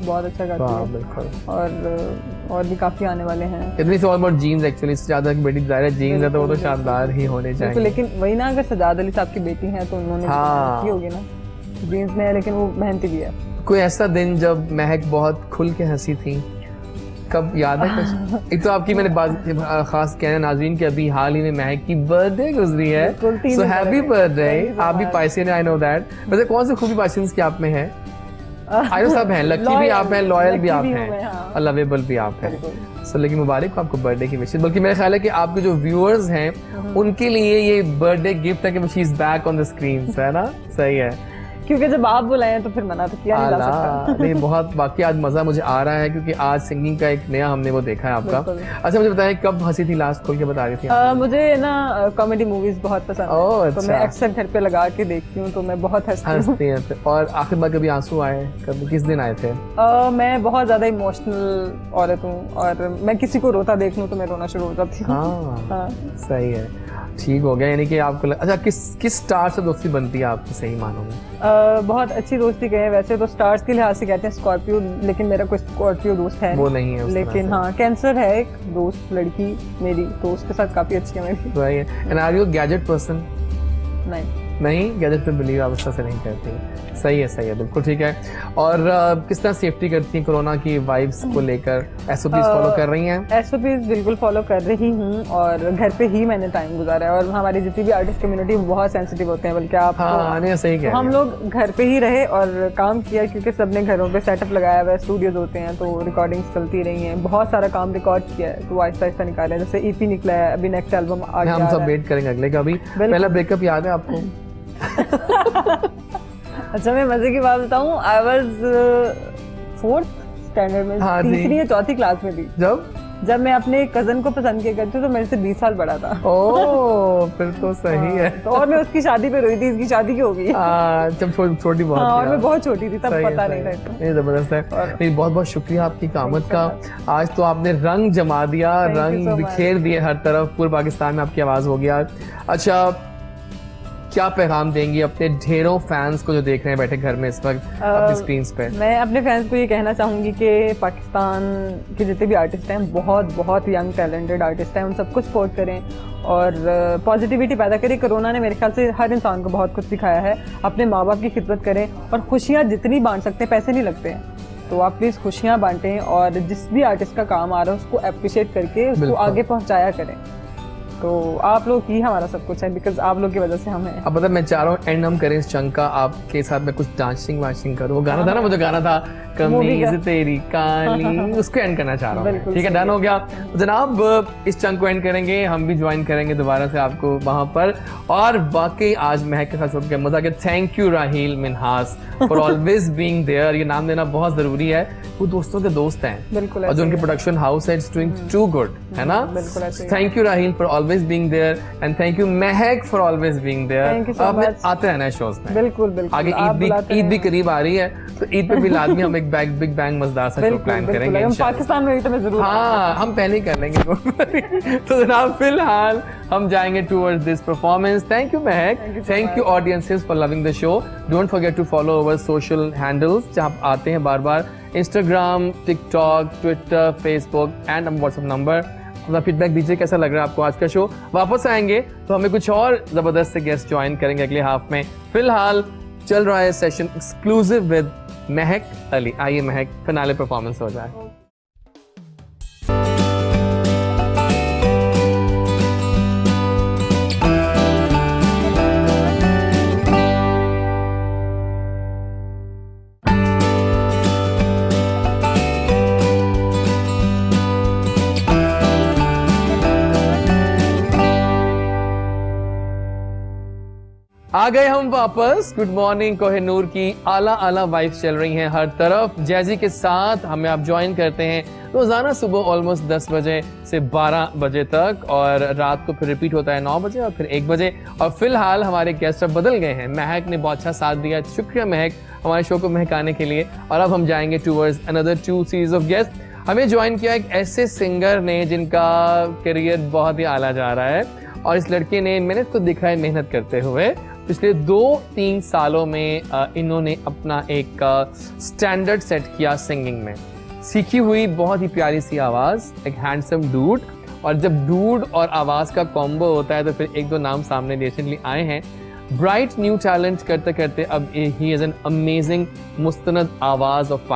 बहुत अच्छा गाती है। बिल्कुल। और भी काफी आने वाले हैं। इतनी all about genes actually, Sajjad की बेटी ज़ाहिर है जीन्स है तो वो तो शानदार ही होने चाहिए। लेकिन वही ना, अगर सजाद अली साहब की बेटी है तो उन्होंने की होगी ना, जीन्स में है लेकिन वो मेहनती भी है। कोई ऐसा दिन जब महक बहुत खुल के हंसी थी, कब याद है कुछ? एक तो आपकी मैंने बात खास कहना नाज़रीन कि अभी हाल ही में महक की बर्थडे गुजरी है, सो हैप्पी बर्थडे। आप भी पाइसियन है, आई नो दैट। वैसे कौन सी खूबी पाइसियंस की आप में है? आई नो सब हैं, लकी भी आप हैं, लॉयल भी आप हैं, और लवेबल भी आप हैं। सो लेकिन मुबारक आपको बर्थडे की विशेष। बल्कि मेरा ख्याल है कि आपके जो व्यूअर्स हैं उनके लिए ये बर्थडे गिफ्ट है कि she is back on the screen, है ना? सही है, क्योंकि जब आप बुलाए तो फिर मना तो किया नहीं जा सकता। नहीं बहुत, बाकी आज मजा मुझे आ रहा है क्योंकि आज सिंगिंग का एक नया हमने वो देखा है आपका। अच्छा मुझे बताएं, कब हंसी थी लास्ट? खोल के बता रही थी। मुझे ना कॉमेडी मूवीज बहुत पसंद है। अच्छा। तो मैं अक्सर घर पे लगा के देखती हूँ, तो मैं बहुत हंसती हूँ। और आखिर बार कभी आंसू आए? कभी किस दिन आए थे? मैं बहुत ज्यादा इमोशनल औरत हूँ, और मैं किसी को रोता देख लूँ तो मैं रोना शुरू हो जाती हूँ। हाँ, सही है, ठीक हो गया। यानी कि आपको अच्छा किस स्टार से दोस्ती बनती है आपकी? सही मानो में बहुत अच्छी दोस्ती कहे, वैसे तो स्टार्स के लिहाज से कहते हैं स्कॉर्पियो, लेकिन मेरा कोई स्कॉर्पियो दोस्त है वो नहीं है, लेकिन हाँ कैंसर है एक दोस्त लड़की मेरी, तो उसके साथ काफी अच्छी है मेरी। सही है। And are you gadget person? नहीं, गैजेट पे बिलीव आप उससे नहीं करती। सही है, बिल्कुल ठीक है। और किस तरह सेफ्टी करती हैं कोरोना की वाइब्स को लेकर? एसओपीज फॉलो कर रही हैं? एसओपीज बिल्कुल फॉलो कर रही हूँ, और घर पे ही मैंने टाइम गुजारा है। और हमारी जितनी भी आर्टिस्ट कम्युनिटी बहुत सेंसिटिव होते हैं, बल्कि आप सही कह रहे हैं। हम लोग घर पे ही रहे और काम किया, क्योंकि सबने घरों पे सेटअप लगाया हुआ है, स्टूडियोज होते हैं, तो रिकॉर्डिंग्स चलती रही हैं। बहुत सारा काम रिकॉर्ड किया है, तो आहिस्ता आहिस्ता निकाला है। जैसे ईपी निकला है, अभी नेक्स्ट एल्बम आ गया है। हम सब वेट करेंगे अगले का भी। पहला ब्रेकअप याद है आपको? अच्छा मैं मजे की बात बताऊं, आई वाज 4th स्टैंडर्ड में, तीसरी या चौथी क्लास में थी जब मैं अपने कजन को पसंद किया करती, तो मेरे से 20 साल बड़ा था। ओह फिर तो सही है। तो और मैं उसकी शादी पे रोई थी, इसकी शादी की हो गई। जब छोटी बहुत और मैं बहुत छोटी थी तब, पता नहीं था। नहीं जबरदस्त है। बहुत बहुत शुक्रिया आपकी कामत का। आज तो आपने रंग जमा दिया, रंग बिखेर दिए हर तरफ, पूरे पाकिस्तान में आपकी आवाज हो गया। अच्छा क्या पैगाम देंगी अपने ढेरों फैंस को जो देख रहे हैं बैठे घर में इस वक्त अपनी स्क्रीन्स पे? मैं अपने फैंस को ये कहना चाहूँगी कि पाकिस्तान के जितने भी आर्टिस्ट हैं, बहुत बहुत यंग टैलेंटेड आर्टिस्ट हैं, उन सबको सपोर्ट करें और पॉजिटिविटी पैदा करें। कोरोना ने मेरे ख्याल से हर इंसान को बहुत कुछ सिखाया है। अपने माँ बाप की खिदमत करें और खुशियाँ जितनी बांट सकते हैं, पैसे नहीं लगते हैं, तो आप प्लीज खुशियां बांटें और जिस भी आर्टिस्ट का काम आ रहा है उसको अप्रिशिएट करके उसको आगे पहुंचाया करें। तो आप लोग ही हमारा सब कुछ है, बिकॉज आप लोग की वजह से हम हैं। अब मतलब मैं चाह रहा हूँ एंड हम करें इस चंक का, आपके साथ में कुछ डांसिंग वांसिंग करूँ। वो गाना था ना, वो जो गाना था कमीज तेरी काली, उसको एंड करना चाह रहा हूँ। ठीक है, डन हो गया। तो जनाब इस चंक को एंड करेंगे, हम भी ज्वाइन करेंगे दोबारा से आपको वहां पर। और बाकी आज महक के साथ शुरू किया, मजा किया। Thank you Raheel Minhas for always being there. ये नाम देना बहुत जरूरी है, वो दोस्तों के दोस्त हैं और जो उनके प्रोडक्शन हाउस है, इट्स डूइंग टू गुड, है ना। Thank you Raheel for always being there and thank you Mehak for always being there. अब आते रहना है शोज में। बिल्कुल बिल्कुल। आगे ईद भी करीब आ रही है, तो ईद पे भी लाजमी हम एक बिग बैंग मजेदार सा शो प्लान करेंगे। हम पाकिस्तान में भी तो मैं जरूर, हाँ हम पहले ही कर लेंगे। तो जनाब फिलहाल हम जाएंगे towards this performance. Thank you Mahak, thank you audiences for loving the show. Don't forget to follow our social handles जहाँ आप आते हैं बार बार, Instagram, TikTok, Twitter, Facebook and WhatsApp number. अपना फीडबैक दीजिए, कैसा लग रहा है आपको आज का शो। वापस आएंगे तो हमें कुछ और जबरदस्त से गेस्ट ज्वाइन करेंगे अगले हाफ में। फिलहाल चल रहा है सेशन एक्सक्लूसिव विद महक अली। आइए महक, फिनाले परफॉर्मेंस हो जाए। आ गए हम वापस। गुड मॉर्निंग कोहिनूर की आला आला वाइब्स चल रही हैं हर तरफ। जैजी के साथ हमें आप ज्वाइन करते हैं रोजाना सुबह ऑलमोस्ट 10 बजे से 12 बजे तक, और रात को फिर रिपीट होता है 9 बजे और फिर 1 बजे। और फिलहाल हमारे गेस्ट अब बदल गए हैं। महक ने बहुत अच्छा साथ दिया, शुक्रिया महक हमारे शो को महकाने के लिए। और अब हम जाएंगे towards another 2 series of guest. हमें ज्वाइन किया एक ऐसे सिंगर ने जिनका करियर बहुत ही आला जा रहा है, और इस लड़के ने, मैंने तो देखा है मेहनत करते हुए, पिछले 2-3 सालों में इन्होंने अपना एक स्टैंडर्ड सेट किया सिंगिंग में। सीखी हुई बहुत ही प्यारी सी आवाज़, एक हैंडसम डूड, और जब डूड और आवाज़ का कॉम्बो होता है तो फिर 1-2 नाम सामने रिसेंटली आए हैं। ब्राइट न्यू टैलेंट करते करते अब ही इज़ एन अमेजिंग मुस्तनद आवाज़ ऑफ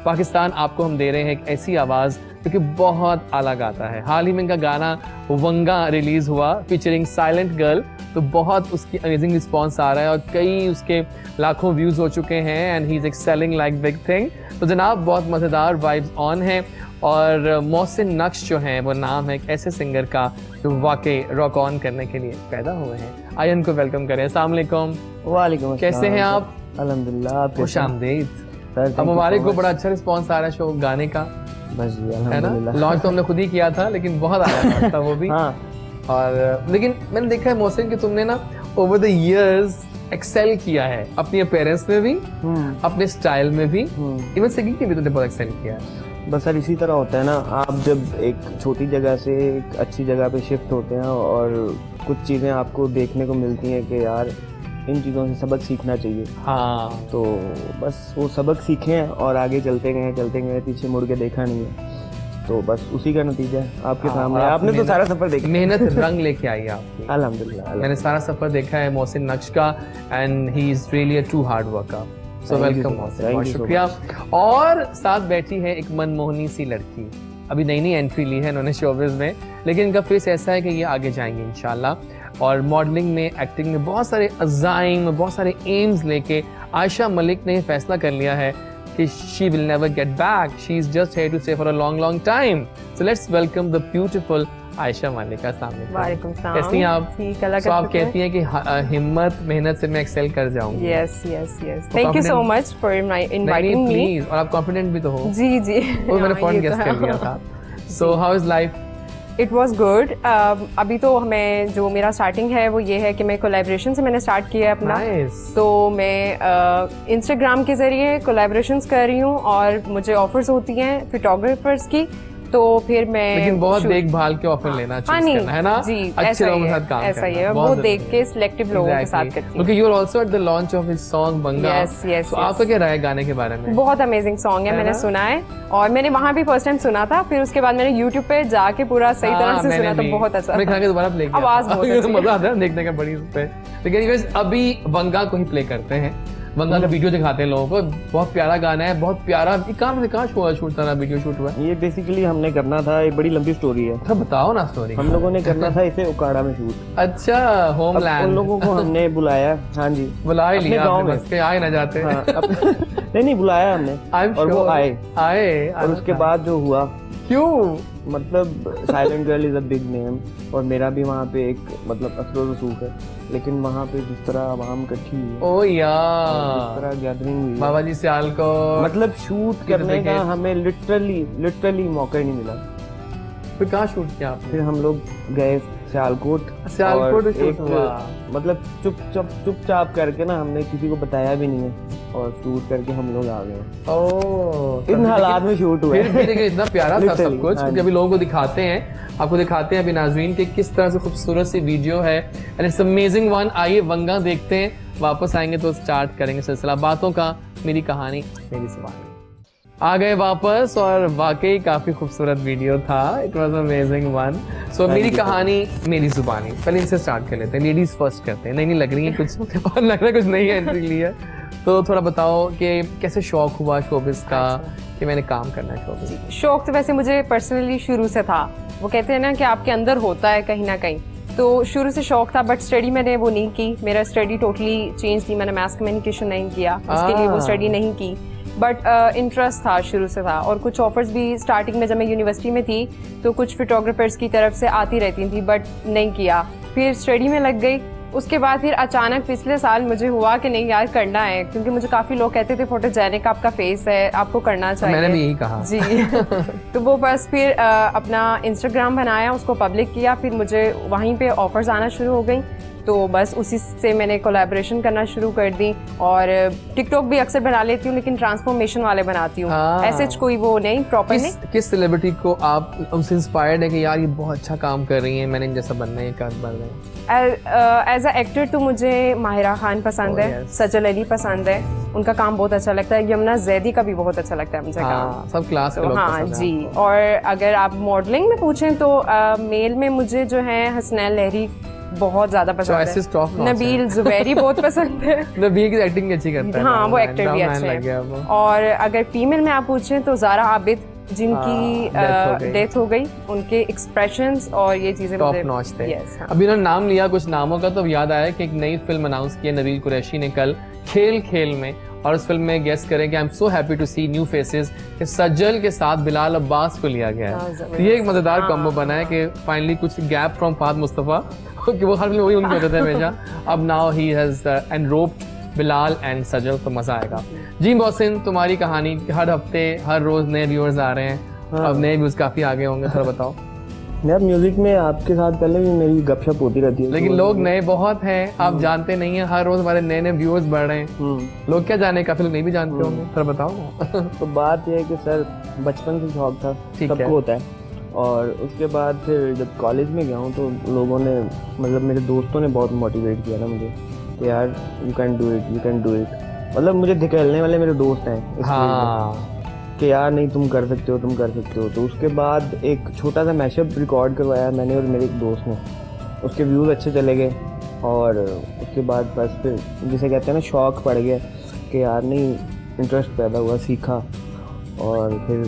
पाकिस्तान आपको हम दे रहे हैं एक ऐसी आवाज़ जो कि बहुत आला गाता है। हाल ही में इनका गाना वंगा रिलीज हुआ फीचरिंग साइलेंट गर्ल, तो बहुत उसकी अमेजिंग रिस्पॉन्स आ रहा है और कई उसके लाखों व्यूज हो चुके हैं and he is excelling like big thing. तो जनाब बहुत मज़ेदार वाइब्स ऑन है। और मोहसिन नक्श जो हैं वो नाम है एक ऐसे सिंगर का जो वाकई रॉक ऑन करने के लिए पैदा हुए हैं। आइए उनको वेलकम करें। अस्सलाम वालेकुम। वालेकुम, कैसे हैं आप? अल्हम्दुलिल्लाह। खुश आमदीद। अब हमारे को बड़ा अच्छा रिस्पॉन्स आ रहा है शो गाने का, बस जी है ना। अल्हम्दुलिल्लाह। लॉन्च तो हमने खुद ही किया था लेकिन बहुत आया था वो भी। हाँ। और लेकिन मैंने देखा है मोहसिन कि तुमने ना ओवर द इयर्स एक्सेल किया है अपनी अपीयरेंस में भी, अपने स्टाइल में भी, इवन सिंगिंग में भी तुमने बहुत एक्सेल किया है। बस सर इसी तरह होता है ना, आप जब एक छोटी जगह से एक अच्छी जगह पे शिफ्ट होते हैं और कुछ चीज़ें आपको देखने को मिलती हैं कि यार इन चीज़ों से सबक सीखना चाहिए। हाँ, तो बस वो सबक सीखे हैं और आगे चलते गए, पीछे मुड़ के देखा नहीं है। तो बस उसी का नतीजा है आपके सामने। आपने तो सारा सफर देखा, मेहनत रंग लेके आई है आपकी। अल्हम्दुलिल्लाह। मैंने सारा सफर देखा है मोहसिन नक्श का and he is really a true hard worker. So welcome Mohsin, बहुत शुक्रिया। और साथ बैठी है एक मनमोहनी सी लड़की, अभी नई नई एंट्री ली है इन्होंने शोबिज़ में, लेकिन इनका फेस ऐसा है कि ये आगे जाएंगे इंशाल्लाह। और मॉडलिंग में, एक्टिंग में बहुत सारे अज़ाइम, बहुत सारे एम्स लेके आयशा मलिक ने फैसला कर लिया है कि she will never get back. She is just here to stay for a long time. So let's welcome the beautiful Ayesha Malik. वालेकुम सलाम। कैसी हैं आप? ठीक, अल्लाह का तो आप शुक्र है। कहती हैं कि हिम्मत मेहनत से मैं एक्सेल कर जाऊंगी। Yes. Thank you so much for inviting me. Please, और आप कॉन्फिडेंट भी तो हो। जी वो मैंने फोन गेस कर लिया था। So how is life? It was good. अभी तो हमें जो मेरा स्टार्टिंग है वो ये है कि मैं कोलैबोरेशन से मैंने स्टार्ट किया है अपना। तो मैं इंस्टाग्राम के ज़रिए कोलैबोरेशंस कर रही हूँ और मुझे ऑफर्स होती हैं फोटोग्राफर्स की, तो फिर मैं लेकिन बहुत देखभाल के ऑफर लेना चाहिए, है ना? जी, अच्छे लोगों के साथ काम ऐसा ही है, वो देख के सिलेक्टिव लोगों के साथ करती हूँ। क्योंकि you are also at the launch of his song Banga. Yes. तो आपका क्या राय है गाने के बारे में? बहुत अमेजिंग सॉन्ग है, मैंने सुना है और मैंने वहाँ भी फर्स्ट टाइम सुना था, फिर उसके बाद मैंने YouTube पे जाके पूरा सही तरह से सुना, तो बहुत अच्छा। मैं खाने दोबारा प्ले किया, आवाज बहुत अच्छी, मजा आता है देखने का बड़ी पे। लेकिन अभी बंगा को ही प्ले करते हैं। वंगा का वीडियो दिखाते हैं लोगों को, बहुत प्यारा गाना है, बहुत प्यारा। कहाँ शूट था, वीडियो शूट हुआ? ये बेसिकली हमने करना था, एक बड़ी लंबी स्टोरी है। अच्छा बताओ ना स्टोरी। हम लोगों ने करना था इसे उकाड़ा में शूट। अच्छा, होमलैंड। उन लोगों को हमने बुलाया, हाँ जी बुला ही लिया, गाँव में के आए ना जाते। हाँ, नहीं बुलाया हमने और वो आए और उसके बाद जो हुआ, क्यों मतलब silent girl is a big name और मेरा भी वहाँ पे एक मतलब असर रसूख है, लेकिन वहाँ पे जिस तरह आवाम इकट्ठी हुई, ओ यार जिस तरह गैदरिंग हुई बाबा जी सियाल को, मतलब शूट करने का हमें लिटरली मौका ही नहीं मिला। फिर कहाँ शूट किया आपने? फिर हम लोग गए सियालकोट मतलब चुपचाप करके ना, हमने किसी को बताया भी नहीं है और शूट करके हम लोग आ गए। इन हालात में शूट हुआ। फिर भी देखिए इतना प्यारा था सब कुछ, क्योंकि अभी लोगों को दिखाते हैं, आपको दिखाते हैं अभी नाज़रीन के किस तरह से खूबसूरत सी वीडियो है एंड इट्स अमेजिंग वन। आइए वंगा देखते हैं, वापस आएंगे तो स्टार्ट करेंगे सिलसिला बातों का, मेरी कहानी मेरी जुबानी। आ गए वापस और वाकई काफी खूबसूरत वीडियो था, इट वाज अमेजिंग वन। सो मेरी कहानी मेरी जुबानी, पहले इनसे स्टार्ट कर लेते हैं, लेडीज फर्स्ट करते हैं। नहीं लग रही है कुछ और लग रहा है कुछ नहीं है इसलिए, तो थोड़ा बताओ कि कैसे शौक हुआ शोबिस का कि मैंने काम करना है शोबिस? शौक तो वैसे मुझे पर्सनली शुरू से था, वो कहते हैं ना कि आपके अंदर होता है कहीं ना कहीं, तो शुरू से शौक था। बट स्टडी मैंने वो नहीं की, मेरा स्टडी टोटली चेंज थी, मैंने मास कम्युनिकेशन नहीं किया, उसके लिए वो स्टडी नहीं की। बट इंटरेस्ट था शुरू से था, और कुछ ऑफर्स भी स्टार्टिंग में जब मैं यूनिवर्सिटी में थी तो कुछ फोटोग्राफर्स की तरफ से आती रहती थी, बट नहीं किया। फिर स्टडी में लग गई, उसके बाद फिर अचानक पिछले साल मुझे हुआ कि नहीं यार करना है, क्योंकि मुझे काफ़ी लोग कहते थे फोटोजेनिक आपका फेस है, आपको करना चाहिए। मैंने भी यही कहा जी तो वो बस फिर अपना इंस्टाग्राम बनाया, उसको पब्लिक किया, फिर मुझे वहीं पे ऑफर्स आना शुरू हो गई, तो बस उसी से मैंने कोलैबोरेशन करना शुरू कर दी। और टिकटॉक भी अक्सर बना लेती हूँ, लेकिन ट्रांसफॉर्मेशन वाले बनाती हूँ, ऐसे कोई वो नहीं प्रॉपर नहीं। किस सेलिब्रिटी को आप उनसे इंस्पायर्ड है कि यार ये बहुत अच्छा काम कर रही है, मैंने इन जैसा बनना है, कर बन रहे हैं? एज अ एक्टर तो मुझे माहिरा खान पसंद है, सजल अली पसंद है, उनका काम बहुत अच्छा लगता है, यमुना जैदी का भी बहुत अच्छा लगता है मुझे काम। सब क्लास के लोग हाँ जी। और अगर आप मॉडलिंग में पूछें तो मेल में मुझे जो है हसनैन लहरी बहुत ज्यादा पसंद है, नबील जुबैरी बहुत पसंद है। नबील की एक्टिंग अच्छी करता है, हाँ वो एक्टर भी अच्छे हैं। और अगर फीमेल में आप पूछें तो जारा आबिद, जिनकी डेथ हो गई, उनके एक्सप्रेशंस और ये चीजें टॉप नॉच थे। अभी उन्होंने नाम लिया कुछ नामों का, तो याद आया कि एक नई फिल्म अनाउंस की है नबील कुरैशी ने कल, खेल में, और उस फिल्म में गेस्ट करें कि I am so happy to see new faces, कि सज्जल के साथ बिलाल अब्बास को लिया गया है। तो ये एक मजेदार कॉम्बो बना है कि फाइनली कुछ गैप फ्रॉम फहद मुस्तफा कि वो हर फिल्म वही उनके होते थे हमेशा, अब now he has enrolled Bilal and Sajal, तो मजा आएगा। जी मोहसिन, तुम्हारी कहानी, हर हफ्ते हर रोज नए व्यूअर्स आ रहे हैं, अब नए व्यूज काफी आगे होंगे, थोड़ा बताओ। यार म्यूजिक में आपके साथ पहले भी मेरी गपशप होती रहती है, लेकिन लोग नए बहुत हैं, आप जानते नहीं है, हर रोज हमारे नए व्यूअर्स बढ़ रहे हैं, लोग क्या जाने, काफी लोग नहीं भी जानते होंगे, थोड़ा बताओ। तो बात यह है कि सर बचपन से शौक था, सबको होता है, और उसके बाद फिर जब कॉलेज में गया हूँ तो लोगों ने, मतलब मेरे दोस्तों ने बहुत मोटिवेट किया ना मुझे कि यार यू कैन डू इट, मतलब मुझे धकेलने वाले मेरे दोस्त हैं कि यार नहीं तुम कर सकते हो। तो उसके बाद एक छोटा सा मैशअप रिकॉर्ड करवाया मैंने और मेरे एक दोस्त ने, उसके व्यूज़ अच्छे चले गए, और उसके बाद बस फिर जिसे कहते हैं ना शौक पड़ गया कि यार नहीं, इंटरेस्ट पैदा हुआ, सीखा, और फिर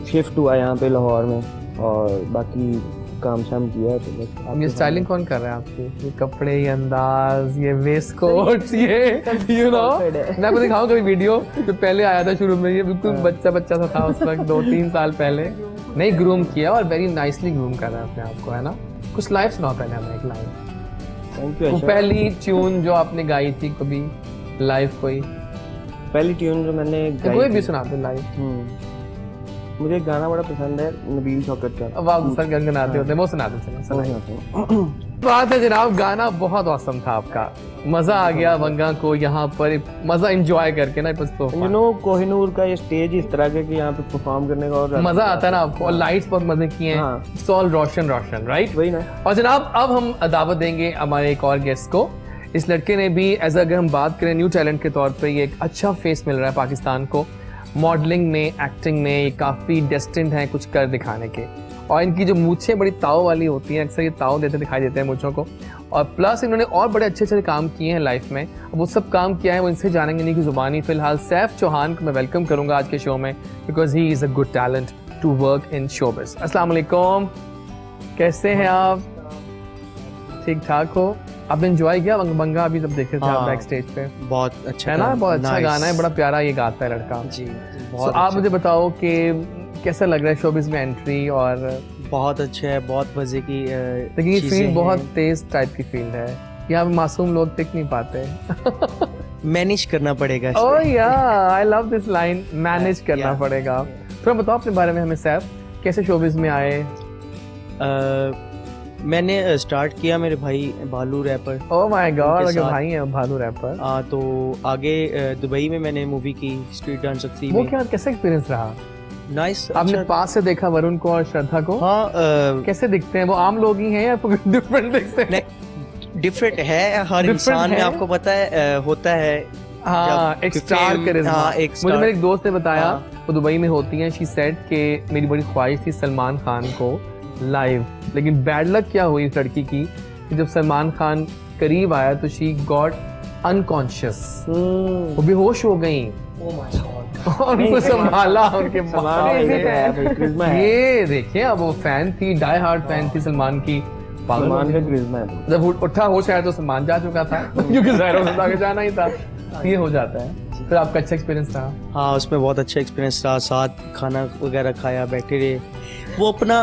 शिफ्ट हुआ यहाँ पे लाहौर में, और बाकी काम शाम किया। तो बस ये स्टाइलिंग कौन कर रहा है आपकी? ये कपड़े, ये अंदाज, ये वेस्ट कोट्स, ये यू नो, मैं आपको दिखाऊं कभी वीडियो जो पहले आया था शुरू में, ये बिल्कुल बच्चा सा था उस वक्त 2-3 साल पहले, नहीं ग्रूम किया और वेरी नाइसली ग्रूम कर रहा है अपने आप को, है ना? कुछ लाइव सुनाओ पहले हमें एक लाइन। Thank you. पहली ट्यून जो आपने गाई थी कभी लाइव, कोई पहली ट्यून जो मैंने गाई, कोई भी सुना दो लाइव। मुझे एक गाना बड़ा पसंद है नबील शौकत का, अब आप सर गनगनाते होते हैं, वो सुना दो। बात है जनाब, गाना बहुत औसम था आपका, मजा आ गया वंगा को यहाँ पर मजा एंजॉय करके ना, यू नो कोहिनूर का ये स्टेज इस तरह के कि यहाँ पे परफॉर्म करने का और मजा आता है ना आपको, और लाइट्स बहुत मजे किए हैं, इट्स ऑल रोशन राइट, वही ना। और जनाब अब हम दावत देंगे हमारे एक और गेस्ट को। इस लड़के ने भी एज अगर हम बात करें न्यू टैलेंट के तौर पर, ये एक अच्छा फेस मिल रहा है पाकिस्तान को, मॉडलिंग में, एक्टिंग में ये काफ़ी डेस्टिन्ड हैं कुछ कर दिखाने के, और इनकी जो मूछें बड़ी ताव वाली होती हैं, अक्सर ये ताव देते दिखाई देते हैं मूछों को, और प्लस इन्होंने और बड़े अच्छे अच्छे काम किए हैं लाइफ में। अब वो सब काम किया है वो इनसे जानेंगे इन्हीं की ज़ुबानी। फिलहाल सैफ चौहान को मैं वेलकम करूंगा आज के शो में, because he is a good talent to work in showbiz. अस्सलाम वालेकुम, कैसे हैं आप? ठीक ठाक हो? आपने एंजॉय किया बंगा अभी जब देखे थे आप बैक स्टेज पे? बहुत अच्छा है ना, बहुत अच्छा गाना है, बड़ा प्यारा ये गाता है लड़का जी। तो आप मुझे बताओ कि कैसा लग रहा है शोबिज़ में एंट्री? और बहुत अच्छा है, बहुत मजे की लेकिन ये फील्ड बहुत तेज टाइप की फील्ड है, यहाँ पे मासूम लोग टिक नहीं पाते। मैनेज करना पड़ेगा। ओह या, I love this line, manage करना पड़ेगा। थोड़ा बताओ अपने बारे में हमें सैफ, कैसे शोबिज़ में आए? मैंने स्टार्ट किया मेरे भाई भालू रैपर। ओह माय गॉड, अगर भाई है भालू रैपर। तो आगे दुबई में मैंने मूवी की स्ट्रीट डांसर 3 वो में। क्या कैसा एक्सपीरियंस रहा? नाइस। आपने पास से देखा वरुण को और श्रद्धा को? हाँ। कैसे दिखते हैं वो? आम लोग ही हैं या डिफरेंट दिखते हैं? डिफरेंट है, हर इंसान में आपको पता है होता है। हाँ, एक स्टार करिश्मा। मुझे मेरे एक दोस्त ने बताया, वो दुबई में होती हैं, शी सेड कि मेरी बड़ी ख्वाहिश थी सलमान खान को लाइव, लेकिन बैड लक क्या हुई इस लड़की की कि जब सलमान खान करीब आया तो शी गॉट अनकॉन्शियस, वो बेहोश हो गई। और उनको संभाला उनके ये देखिए, अब वो फैन थी, डाई हार्ड फैन थी सलमान की। सलमान का करिश्मा है। जब उठा होश आया तो सलमान जा चुका था क्योंकि ज़ाहिर है आगे जाना ही था। ये हो जाता है। फिर आपका अच्छा एक्सपीरियंस रहा? हाँ, उसमें बहुत अच्छा एक्सपीरियंस रहा। साथ खाना वगैरह खाया, बैठे रहे। वो अपना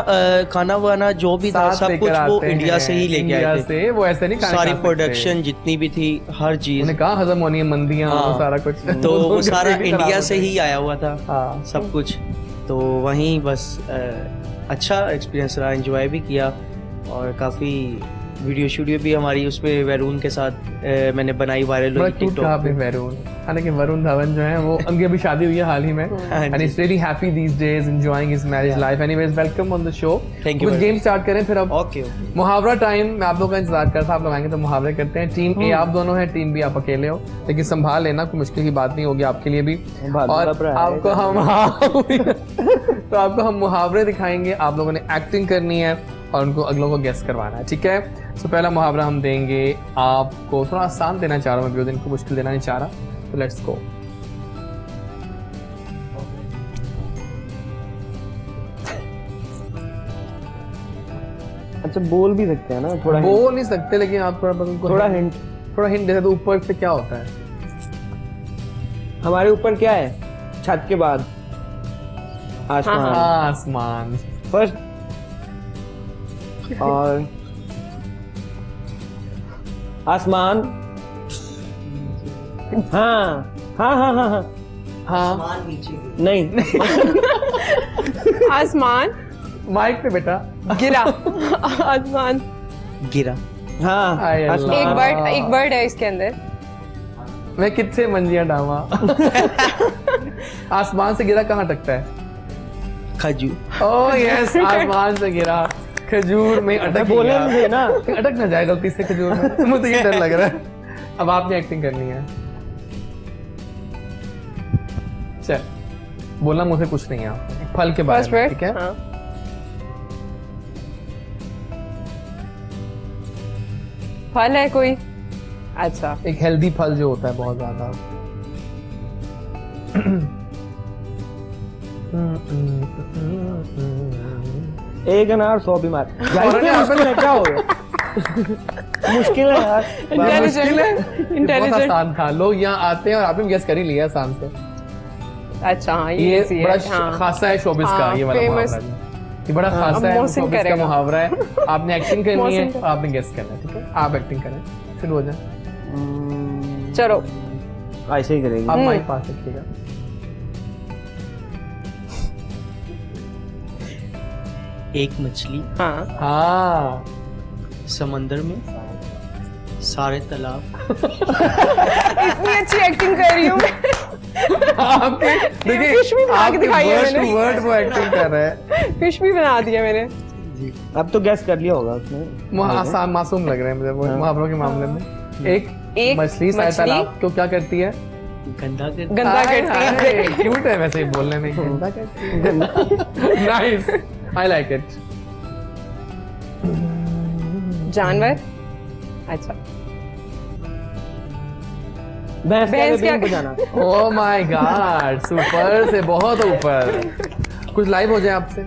खाना वाना जो भी था सब कुछ वो इंडिया से ही लेके आए थे। वो ऐसे नहीं सारी प्रोडक्शन जितनी भी थी, हर चीज उन्हें कहा हजम होनी है, मंदियाँ, वो सारा कुछ तो वो सारा इंडिया से ही आया हुआ था। हाँ। सब कुछ तो वहीं बस अच्छा एक्सपीरियंस रहा, एंजॉय भी किया और काफी वीडियो भी हमारी उसमें वरुण के साथ मैंने बनाई, वायरल हुई टिकटॉक पे। वरुण, हालांकि वरुण धवन जो है वो उनकी अभी शादी हुई है हाल ही में, and is really happy these days enjoying his marriage life. Anyways, welcome on the show. Thank you. कुछ गेम स्टार्ट करें फिर अब? ओके। मुहावरा टाइम। मैं आप लोगों का इंतजार कर था, आप लोग आएंगे तो मुहावरे करते हैं। टीम ए आप दोनों हैं, टीम बी आप अकेले हो, लेकिन संभाल लेना, कोई मुश्किल की बात नहीं होगी आपके लिए भी। और आपको हम तो आपको हम मुहावरे दिखाएंगे, आप लोगों ने एक्टिंग करनी है और उनको अगलों को गेस करवाना है, ठीक है? तो पहला मुहावरा हम देंगे आपको, थोड़ा आसान देना चाह रहा हूँ मैं, इनको मुश्किल देना नहीं चाह रहा, तो लेट्स गो। अच्छा, बोल भी सकते हैं ना? थोड़ा बोल नहीं सकते, लेकिन आप थोड़ा हिंट दे दे। तो ऊपर से क्या होता है? हमारे ऊपर क्या है? छत के बाद आसमान। आसमान फर्स्ट और आसमान। हाँ हाँ हाँ हाँ हाँ हाँ नहीं। आसमान माइक पे बेटा। गिरा। आसमान गिरा। हाँ, हाय अल्लाह। एक बर्ड है इसके अंदर। मैं कितने मंजियां डावा। आसमान से गिरा कहाँ टकता है? खजूर। ओह यस, आसमान से गिरा खजूर में अटक बोले मुझे ना, अटक ना जाए गलती से खजूर में। मुझे ये डर लग रहा है। अब आपने एक्टिंग करनी है। चल बोलना मुझे कुछ नहीं है, आपको फल के बारे में, ठीक है? हाँ। फल है कोई? अच्छा, एक हेल्दी फल जो होता है बहुत ज्यादा। एक अनार 100 बीमार। क्या हो गया? मुश्किल है यार। मुश्किल है, बहुत आसान था। लोग यहाँ आते हैं और आपने गेस कर ही लिया आसान से। अच्छा हाँ, ये है। बड़ा हाँ। खासा है शोबिस का, ये वाला मुहावरा। ये बड़ा खासा है शोबिस का मुहावरा है। आपने एक्टिंग करनी है और आपने गेस करना है, ठीक है? आप एक्टिंग करें, शुरू हो जाए। चलो ऐसे ही करेंगे। आप माइक पास रखिएगा। एक मछली हाँ समंदर में, सारे तालाब। इतनी अच्छी एक्टिंग कर रही हूँ आपके देखिए, फिश भी बना के दिखाई है मैंने। वर्ड वो एक्टिंग कर रहे हैं। फिश भी बना दिया मैंने। अब तो गैस कर लिया होगा उसने। आसान मासूम लग रहे हैं मुझे वो मुहावरों के मामले में। एक मछली सारे तालाब क्यों क्या करती है? गंदा करती है। क्यूट है वैसे ही बोलने में, गंदा करती है। Nice, I like it. जानवर अच्छा भैंस क्या बजाना। ओह माय गॉड, सुपर से बहुत ऊपर। कुछ लाइव हो जाए आपसे।